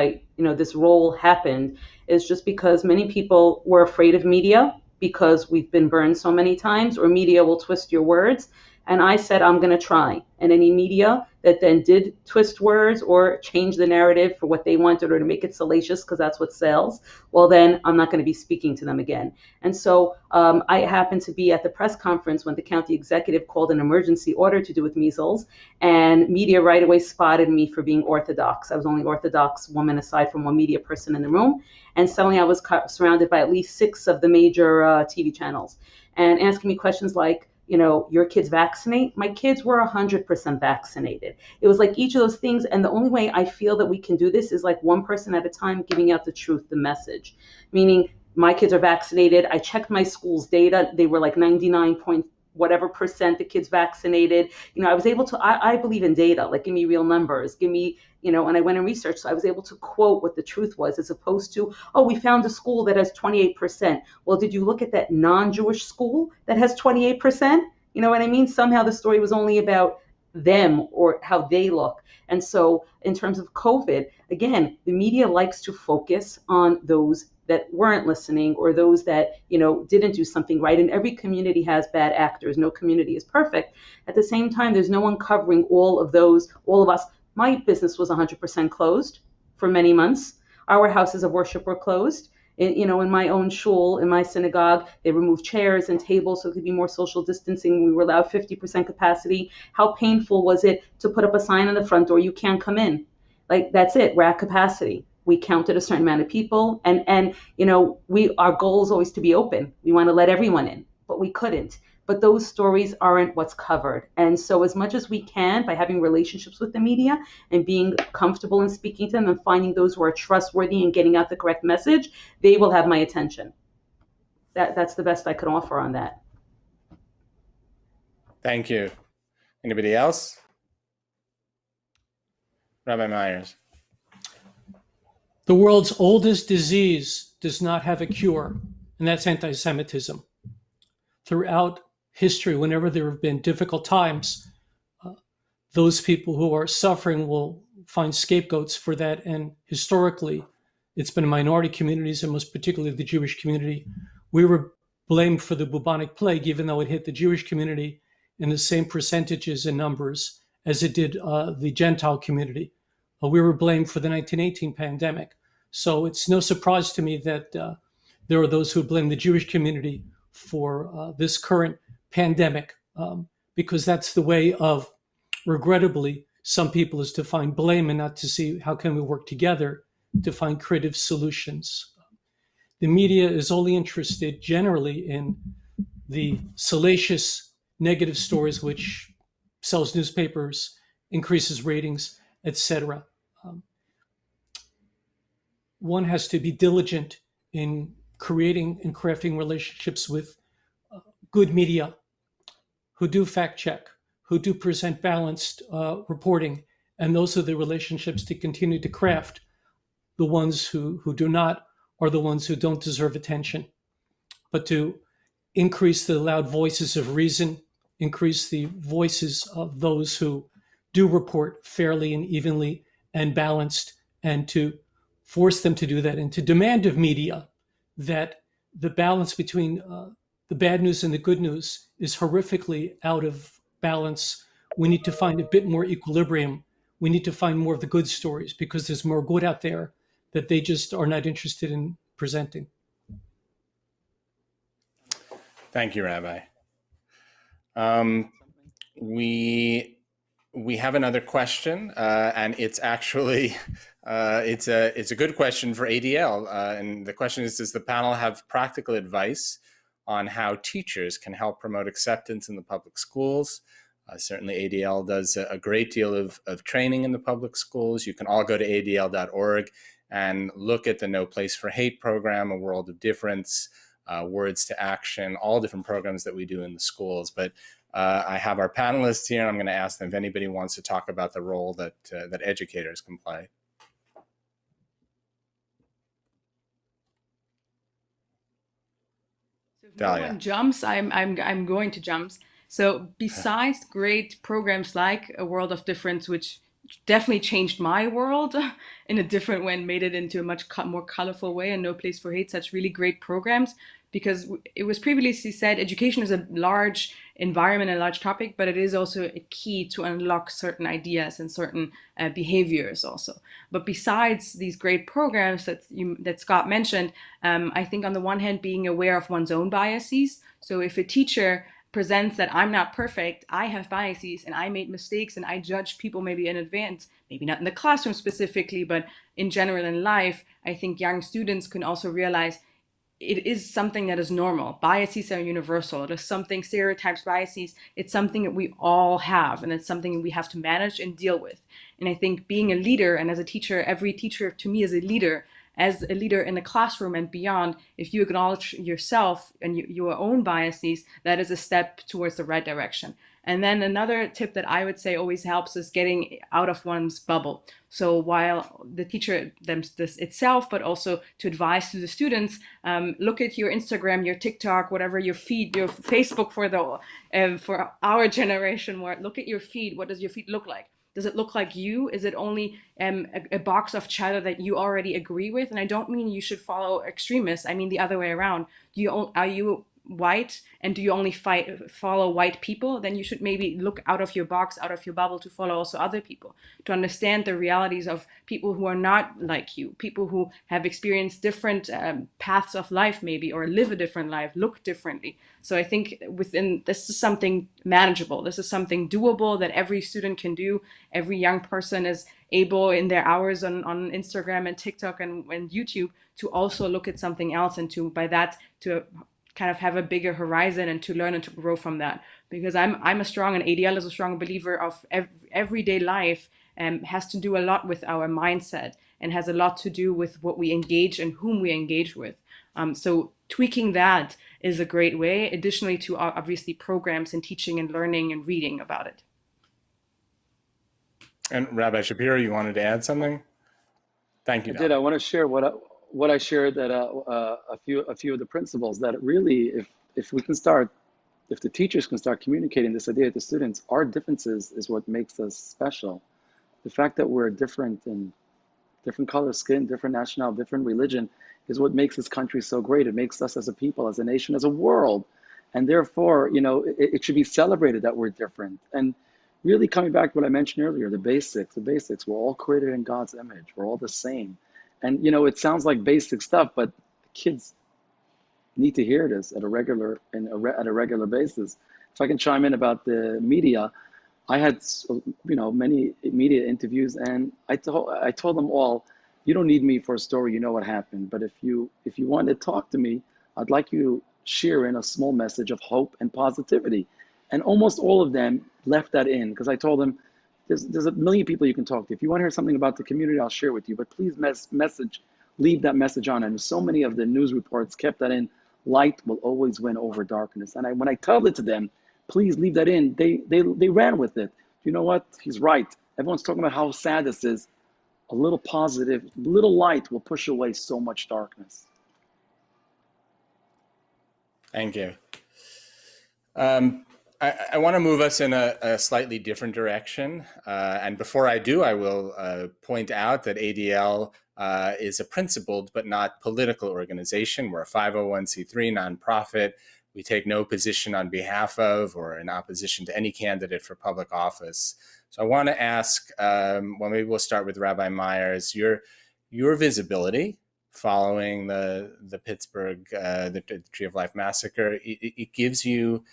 this role happened, is just because many people were afraid of media because we've been burned so many times, or media will twist your words. And I said, I'm going to try. And any media that then did twist words or change the narrative for what they wanted or to make it salacious, because that's what sells, well, then I'm not going to be speaking to them again. And so I happened to be at the press conference when the county executive called an emergency order to do with measles, and media right away spotted me for being Orthodox. I was the only Orthodox woman aside from one media person in the room. And suddenly I was surrounded by at least 6 of the major TV channels and asking me questions like, your kids vaccinate? My kids were 100% vaccinated. It was like each of those things. And the only way I feel that we can do this is like one person at a time giving out the truth, the message. Meaning my kids are vaccinated. I checked my school's data. They were like 99 whatever percent the kids vaccinated. I was able to, I believe in data, like give me real numbers, give me, and I went and researched. So I was able to quote what the truth was, as opposed to, oh, we found a school that has 28%. Well, did you look at that non-Jewish school that has 28%? You know what I mean? Somehow the story was only about them or how they look. And so in terms of COVID, again, the media likes to focus on those that weren't listening or those that, didn't do something right. And every community has bad actors. No community is perfect. At the same time, there's no one covering all of us. My business was 100% closed for many months. Our houses of worship were closed. In my own shul, in my synagogue, they removed chairs and tables so it could be more social distancing. We were allowed 50% capacity. How painful was it to put up a sign on the front door, you can't come in? Like, that's it, we're at capacity. We counted a certain amount of people, and our goal is always to be open. We want to let everyone in, but we couldn't. But those stories aren't what's covered. And so as much as we can, by having relationships with the media and being comfortable in speaking to them and finding those who are trustworthy and getting out the correct message, they will have my attention. That's the best I can offer on that. Thank you. Anybody else? Rabbi Myers. The world's oldest disease does not have a cure, and that's anti-Semitism. Throughout history, whenever there have been difficult times, those people who are suffering will find scapegoats for that. And historically, it's been minority communities, and most particularly the Jewish community. We were blamed for the bubonic plague, even though it hit the Jewish community in the same percentages and numbers as it did the Gentile community. We were blamed for the 1918 pandemic. So it's no surprise to me that there are those who blame the Jewish community for this current pandemic, because that's the way of, regrettably, some people, is to find blame and not to see how can we work together to find creative solutions. The media is only interested generally in the salacious negative stories, which sells newspapers, increases ratings, etc. One has to be diligent in creating and crafting relationships with good media who do fact check, who do present balanced reporting, and those are the relationships to continue to craft. The ones who do not are the ones who don't deserve attention. But to increase the loud voices of reason, increase the voices of those who do report fairly and evenly and balanced, and to force them to do that, and to demand of media that the balance between the bad news and the good news is horrifically out of balance. We need to find a bit more equilibrium. We need to find more of the good stories, because there's more good out there that they just are not interested in presenting. Thank you, Rabbi. We have another question, and it's actually it's a good question for ADL. And the question is: does the panel have practical advice on how teachers can help promote acceptance in the public schools? Certainly, ADL does a great deal of training in the public schools. You can all go to adl.org and look at the No Place for Hate program, A World of Difference, Words to Action, all different programs that we do in the schools. But I have our panelists here, and I'm going to ask them if anybody wants to talk about the role that educators can play. So if Dalia. no one jumps, I'm going to jump. So besides great programs like A World of Difference, which definitely changed my world in a different way and made it into a much more colorful way, and No Place for Hate, such really great programs, because it was previously said education is a large environment, a large topic, but it is also a key to unlock certain ideas and certain behaviors also. But besides these great programs that Scott mentioned, I think on the one hand, being aware of one's own biases. So if a teacher presents that I'm not perfect, I have biases and I made mistakes and I judge people maybe in advance, maybe not in the classroom specifically, but in general in life, I think young students can also realize it is something that is normal. Biases are universal. It is something, stereotypes, biases, it's something that we all have, and it's something we have to manage and deal with. And I think being a leader, and as a teacher, every teacher to me is a leader, as a leader in the classroom and beyond, if you acknowledge yourself and your own biases, that is a step towards the right direction. And then another tip that I would say always helps is getting out of one's bubble. So while the teacher this itself, but also to advise to the students, look at your Instagram, your TikTok, whatever your feed, your Facebook for our generation, where look at your feed. What does your feed look like? Does it look like you? Is it only a box of chatter that you already agree with? And I don't mean you should follow extremists. I mean the other way around. Are you white and do you only follow white people, then you should maybe look out of your box, out of your bubble, to follow also other people, to understand the realities of people who are not like you, people who have experienced different paths of life maybe, or live a different life, look differently. So I think within this is something manageable. This is something doable that every student can do. Every young person is able in their hours on Instagram and TikTok and YouTube to also look at something else, and to by that to kind of have a bigger horizon and to learn and to grow from that. Because I'm a strong, and ADL is a strong believer of everyday life has to do a lot with our mindset and has a lot to do with what we engage and whom we engage with. So tweaking that is a great way, additionally to obviously programs and teaching and learning and reading about it. And Rabbi Shapiro, you wanted to add something? Thank you. I did. I want to share what I shared, that a few of the principles that really, if we can start, if the teachers can start communicating this idea to students, our differences is what makes us special. The fact that we're different in different color skin, different nationality, different religion is what makes this country so great. It makes us as a people, as a nation, as a world. And therefore, it should be celebrated that we're different. And really coming back to what I mentioned earlier, the basics, we're all created in God's image. We're all the same. And, it sounds like basic stuff, but kids need to hear this at a regular basis. If I can chime in about the media, I had, many media interviews, and I told them all, you don't need me for a story. You know what happened. But if you want to talk to me, I'd like you to share in a small message of hope and positivity. And almost all of them left that in, because I told them, there's a million people you can talk to. If you want to hear something about the community, I'll share with you. But please leave that message on. And so many of the news reports kept that in. Light will always win over darkness. And when I tell it to them, please leave that in, they ran with it. You know what? He's right. Everyone's talking about how sad this is. A little positive, little light will push away so much darkness. Thank you. I want to move us in a slightly different direction. And before I do, I will point out that ADL is a principled but not political organization. We're a 501c3 nonprofit. We take no position on behalf of or in opposition to any candidate for public office. So I want to ask, maybe we'll start with Rabbi Myers, your visibility following the Pittsburgh, the Tree of Life massacre. It gives you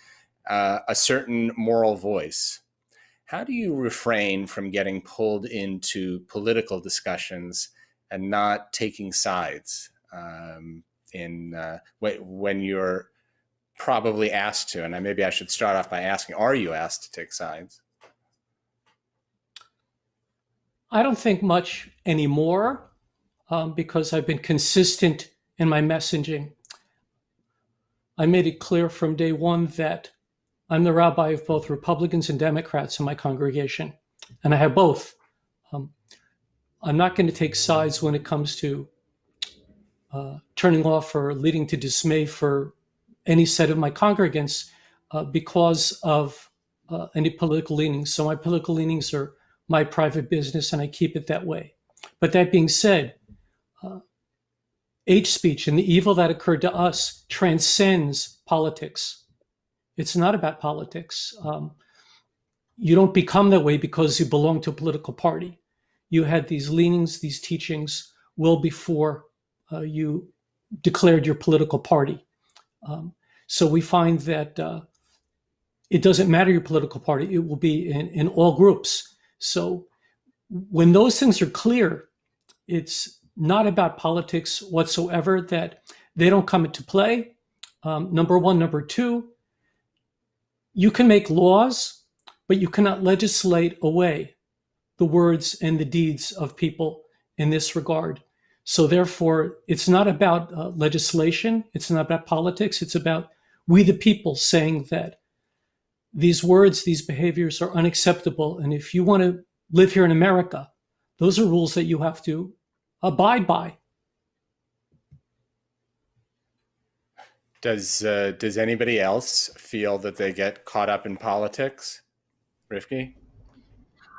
a certain moral voice. How do you refrain from getting pulled into political discussions and not taking sides when you're probably asked to? And maybe I should start off by asking, are you asked to take sides? I don't think much anymore because I've been consistent in my messaging. I made it clear from day one that I'm the rabbi of both Republicans and Democrats in my congregation, and I have both. I'm not going to take sides when it comes to turning off or leading to dismay for any set of my congregants because of any political leanings. So my political leanings are my private business, and I keep it that way. But that being said, hate speech and the evil that occurred to us transcends politics. It's not about politics. You don't become that way because you belong to a political party. You had these leanings, these teachings well before you declared your political party. So we find that it doesn't matter your political party. It will be in all groups. So when those things are clear, it's not about politics whatsoever, that they don't come into play. Number one. Number two, you can make laws, but you cannot legislate away the words and the deeds of people in this regard. So therefore, it's not about legislation. It's not about politics. It's about we the people saying that these words, these behaviors are unacceptable. And if you want to live here in America, those are rules that you have to abide by. Does anybody else feel that they get caught up in politics? Rivki?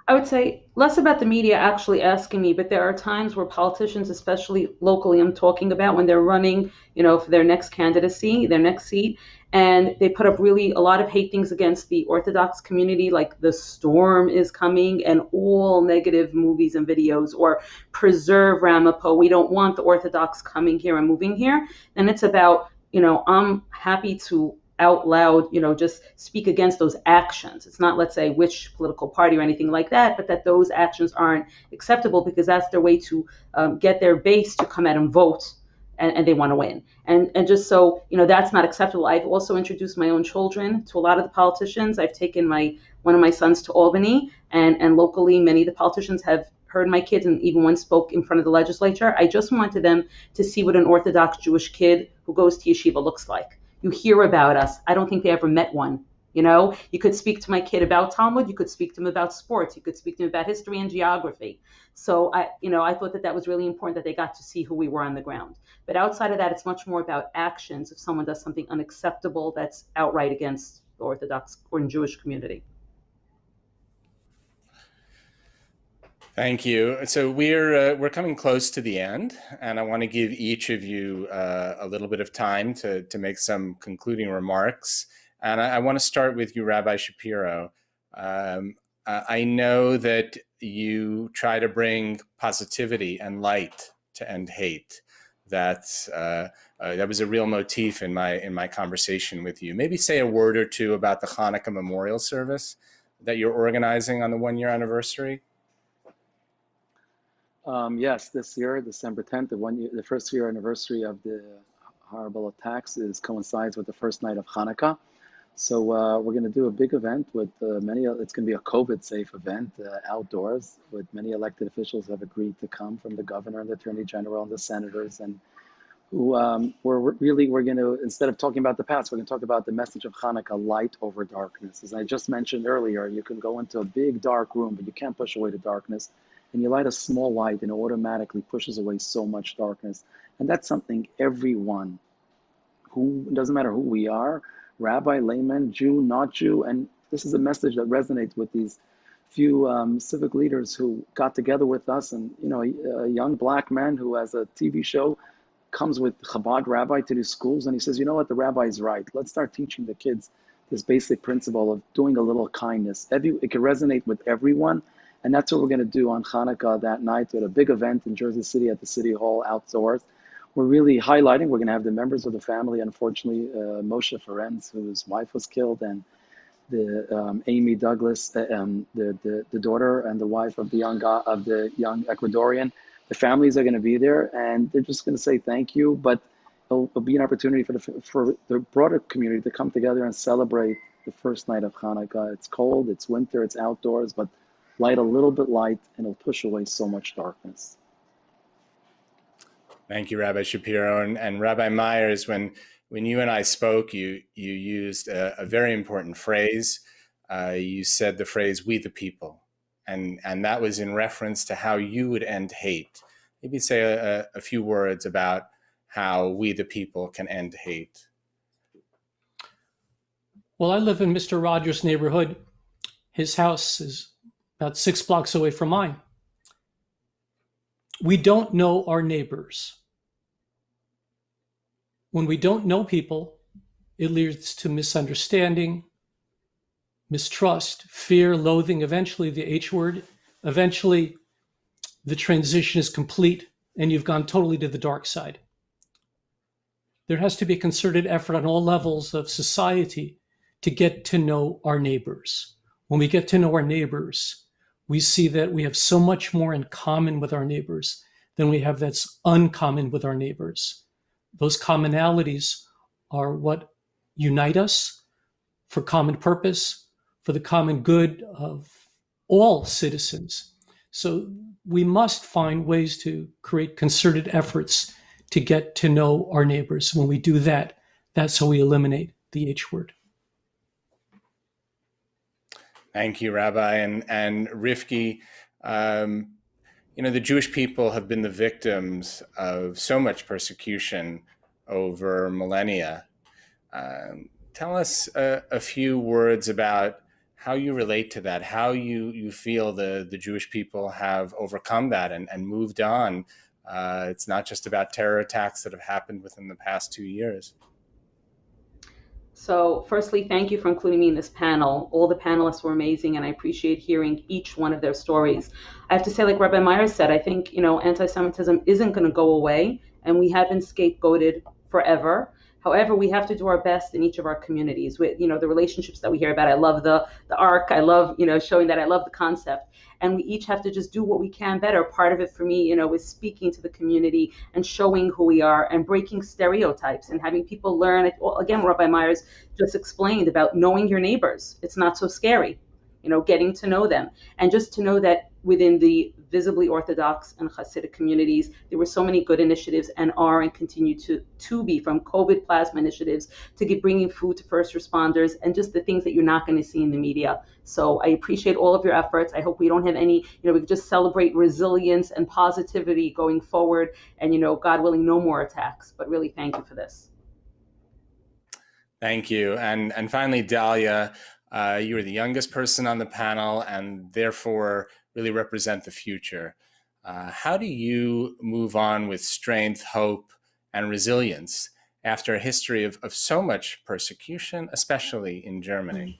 I would say less about the media actually asking me, but there are times where politicians, especially locally, I'm talking about when they're running, for their next candidacy, their next seat, And they put up really a lot of hate things against the Orthodox community, like the storm is coming and all negative movies and videos, or preserve Ramapo. We don't want the Orthodox coming here and moving here. And it's about, I'm happy to out loud, just speak against those actions. It's not, let's say, which political party or anything like that, but that those actions aren't acceptable because that's their way to get their base to come out and vote, and they want to win. And just so, that's not acceptable. I've also introduced my own children to a lot of the politicians. I've taken one of my sons to Albany, and locally, many of the politicians have heard my kids, and even one spoke in front of the legislature. I just wanted them to see what an Orthodox Jewish kid who goes to yeshiva looks like. You hear about us. I don't think they ever met one. You could speak to my kid about Talmud. You could speak to him about sports. You could speak to him about history and geography. So I thought that was really important that they got to see who we were on the ground. But outside of that, it's much more about actions. If someone does something unacceptable that's outright against the Orthodox or Jewish community. Thank you. So we're coming close to the end, and I want to give each of you a little bit of time to make some concluding remarks. And I want to start with you, Rabbi Shapiro. I know that you try to bring positivity and light to end hate. That was a real motif in my conversation with you. Maybe say a word or two about the Hanukkah Memorial Service that you're organizing on the 1-year anniversary. Yes, this year, December 10th, the first year anniversary of the horrible attacks coincides with the first night of Hanukkah. So we're going to do a big event with it's going to be a COVID-safe event outdoors, with many elected officials have agreed to come, from the governor and the attorney general and the senators, and who we're going to, instead of talking about the past, we're going to talk about the message of Hanukkah, light over darkness. As I just mentioned earlier, you can go into a big dark room, but you can't push away the darkness. And you light a small light and it automatically pushes away so much darkness. And that's something everyone, doesn't matter who we are, rabbi, layman, Jew, not Jew, and this is a message that resonates with these few civic leaders who got together with us. And a young black man who has a TV show comes with Chabad rabbi to these schools, and he says, you know what, the rabbi is right. Let's start teaching the kids this basic principle of doing a little kindness. It can resonate with everyone. And that's what we're going to do on Hanukkah that night at a big event in Jersey City at the City Hall outdoors. We're really highlighting, we're going to have the members of the family, unfortunately, Moshe Ferenc, whose wife was killed, and the Amy Douglas, the daughter and the wife of the young Ecuadorian. The families are going to be there, and they're just going to say thank you, but it'll be an opportunity for the broader community to come together and celebrate the first night of Hanukkah. It's cold, it's winter, it's outdoors, but light a little bit light, and it'll push away so much darkness. Thank you, Rabbi Shapiro. And Rabbi Myers, when you and I spoke, you used a very important phrase. You said the phrase, "we the people." And that was in reference to how you would end hate. Maybe say a few words about how we the people can end hate. Well, I live in Mr. Rogers' neighborhood. His house is about 6 blocks away from mine. We don't know our neighbors. When we don't know people, it leads to misunderstanding, mistrust, fear, loathing, eventually the H word. Eventually, the transition is complete and you've gone totally to the dark side. There has to be a concerted effort on all levels of society to get to know our neighbors. When we get to know our neighbors, we see that we have so much more in common with our neighbors than we have that's uncommon with our neighbors. Those commonalities are what unite us for common purpose, for the common good of all citizens. So we must find ways to create concerted efforts to get to know our neighbors. When we do that, that's how we eliminate the H word. Thank you, Rabbi. And Rifki, the Jewish people have been the victims of so much persecution over millennia. Tell us a few words about how you relate to that, how you feel the Jewish people have overcome that and moved on. It's not just about terror attacks that have happened within the past 2 years. So, firstly, thank you for including me in this panel. All the panelists were amazing, and I appreciate hearing each one of their stories. I have to say, like Rabbi Meyer said, I think, anti-Semitism isn't going to go away, and we have been scapegoated forever. However, we have to do our best in each of our communities with, the relationships that we hear about. I love the arc. I love, showing that I love the concept. And we each have to just do what we can better. Part of it for me, is speaking to the community and showing who we are and breaking stereotypes and having people learn. Again, Rabbi Myers just explained about knowing your neighbors. It's not so scary, getting to know them. And just to know that within the visibly Orthodox and Hasidic communities, there were so many good initiatives and are and continue to be, from COVID plasma initiatives to bringing food to first responders and just the things that you're not going to see in the media. So I appreciate all of your efforts. I hope we don't have any, we can just celebrate resilience and positivity going forward and, God willing, no more attacks. But really, thank you for this. Thank you. And finally, Dalia, you are the youngest person on the panel and therefore really represent the future. How do you move on with strength, hope, and resilience after a history of so much persecution, especially in Germany?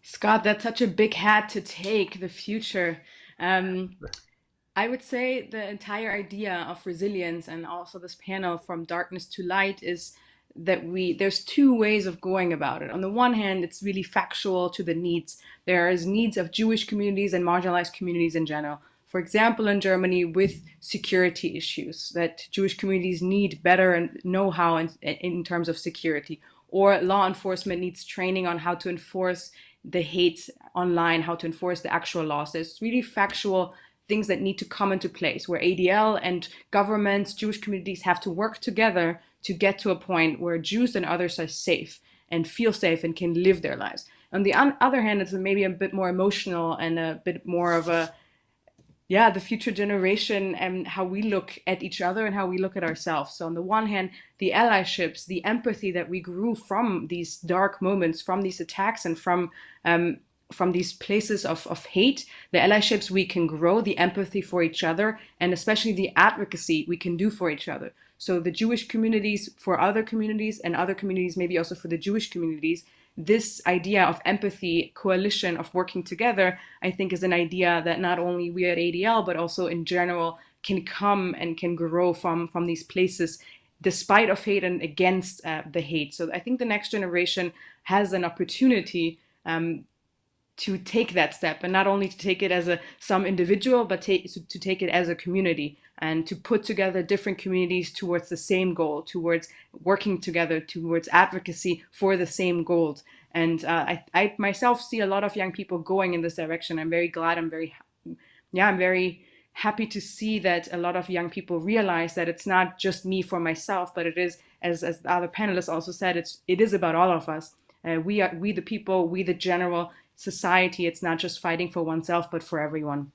Scott, that's such a big hat to take, the future. I would say the entire idea of resilience and also this panel from darkness to light is that there's two ways of going about it. On the one hand, it's really factual to the needs. There is needs of Jewish communities and marginalized communities in general. For example, in Germany, with security issues, that Jewish communities need better know-how in terms of security, or law enforcement needs training on how to enforce the hate online, how to enforce the actual laws. There's really factual things that need to come into place where ADL and governments, Jewish communities have to work together to get to a point where Jews and others are safe and feel safe and can live their lives. On the other hand, it's maybe a bit more emotional and a bit more of the future generation and how we look at each other and how we look at ourselves. So on the one hand, the allyships, the empathy that we grew from these dark moments, from these attacks and from these places of hate, the allyships we can grow, the empathy for each other, and especially the advocacy we can do for each other. So the Jewish communities for other communities and other communities maybe also for the Jewish communities, this idea of empathy, coalition, of working together, I think is an idea that not only we at ADL, but also in general can come and can grow from these places despite of hate and against the hate. So I think the next generation has an opportunity to take that step, and not only to take it as some individual, but to take it as a community and to put together different communities towards the same goal, towards working together, towards advocacy for the same goals. And I myself see a lot of young people going in this direction. I'm very glad. I'm very happy to see that a lot of young people realize that it's not just me for myself, but it is, as the other panelists also said, it is about all of us. We the people, we the general society. It's not just fighting for oneself, but for everyone.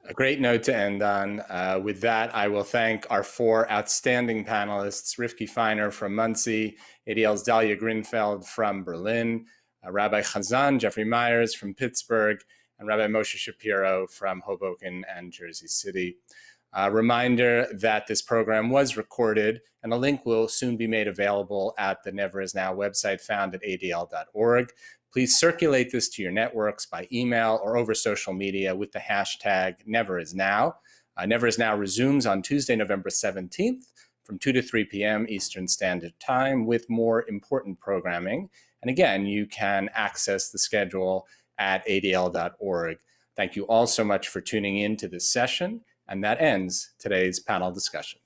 A great note to end on. With that, I will thank our four outstanding panelists, Rivki Feiner from Muncie, ADL's Dalia Grinfeld from Berlin, Rabbi Chazan, Jeffrey Myers from Pittsburgh, and Rabbi Moshe Shapiro from Hoboken and Jersey City. A reminder that this program was recorded, and a link will soon be made available at the Never Is Now website found at adl.org. Please circulate this to your networks by email or over social media with the hashtag NeverIsNow. Never Is Now resumes on Tuesday, November 17th from 2 to 3 p.m. Eastern Standard Time with more important programming. And again, you can access the schedule at adl.org. Thank you all so much for tuning in to this session. And that ends today's panel discussion.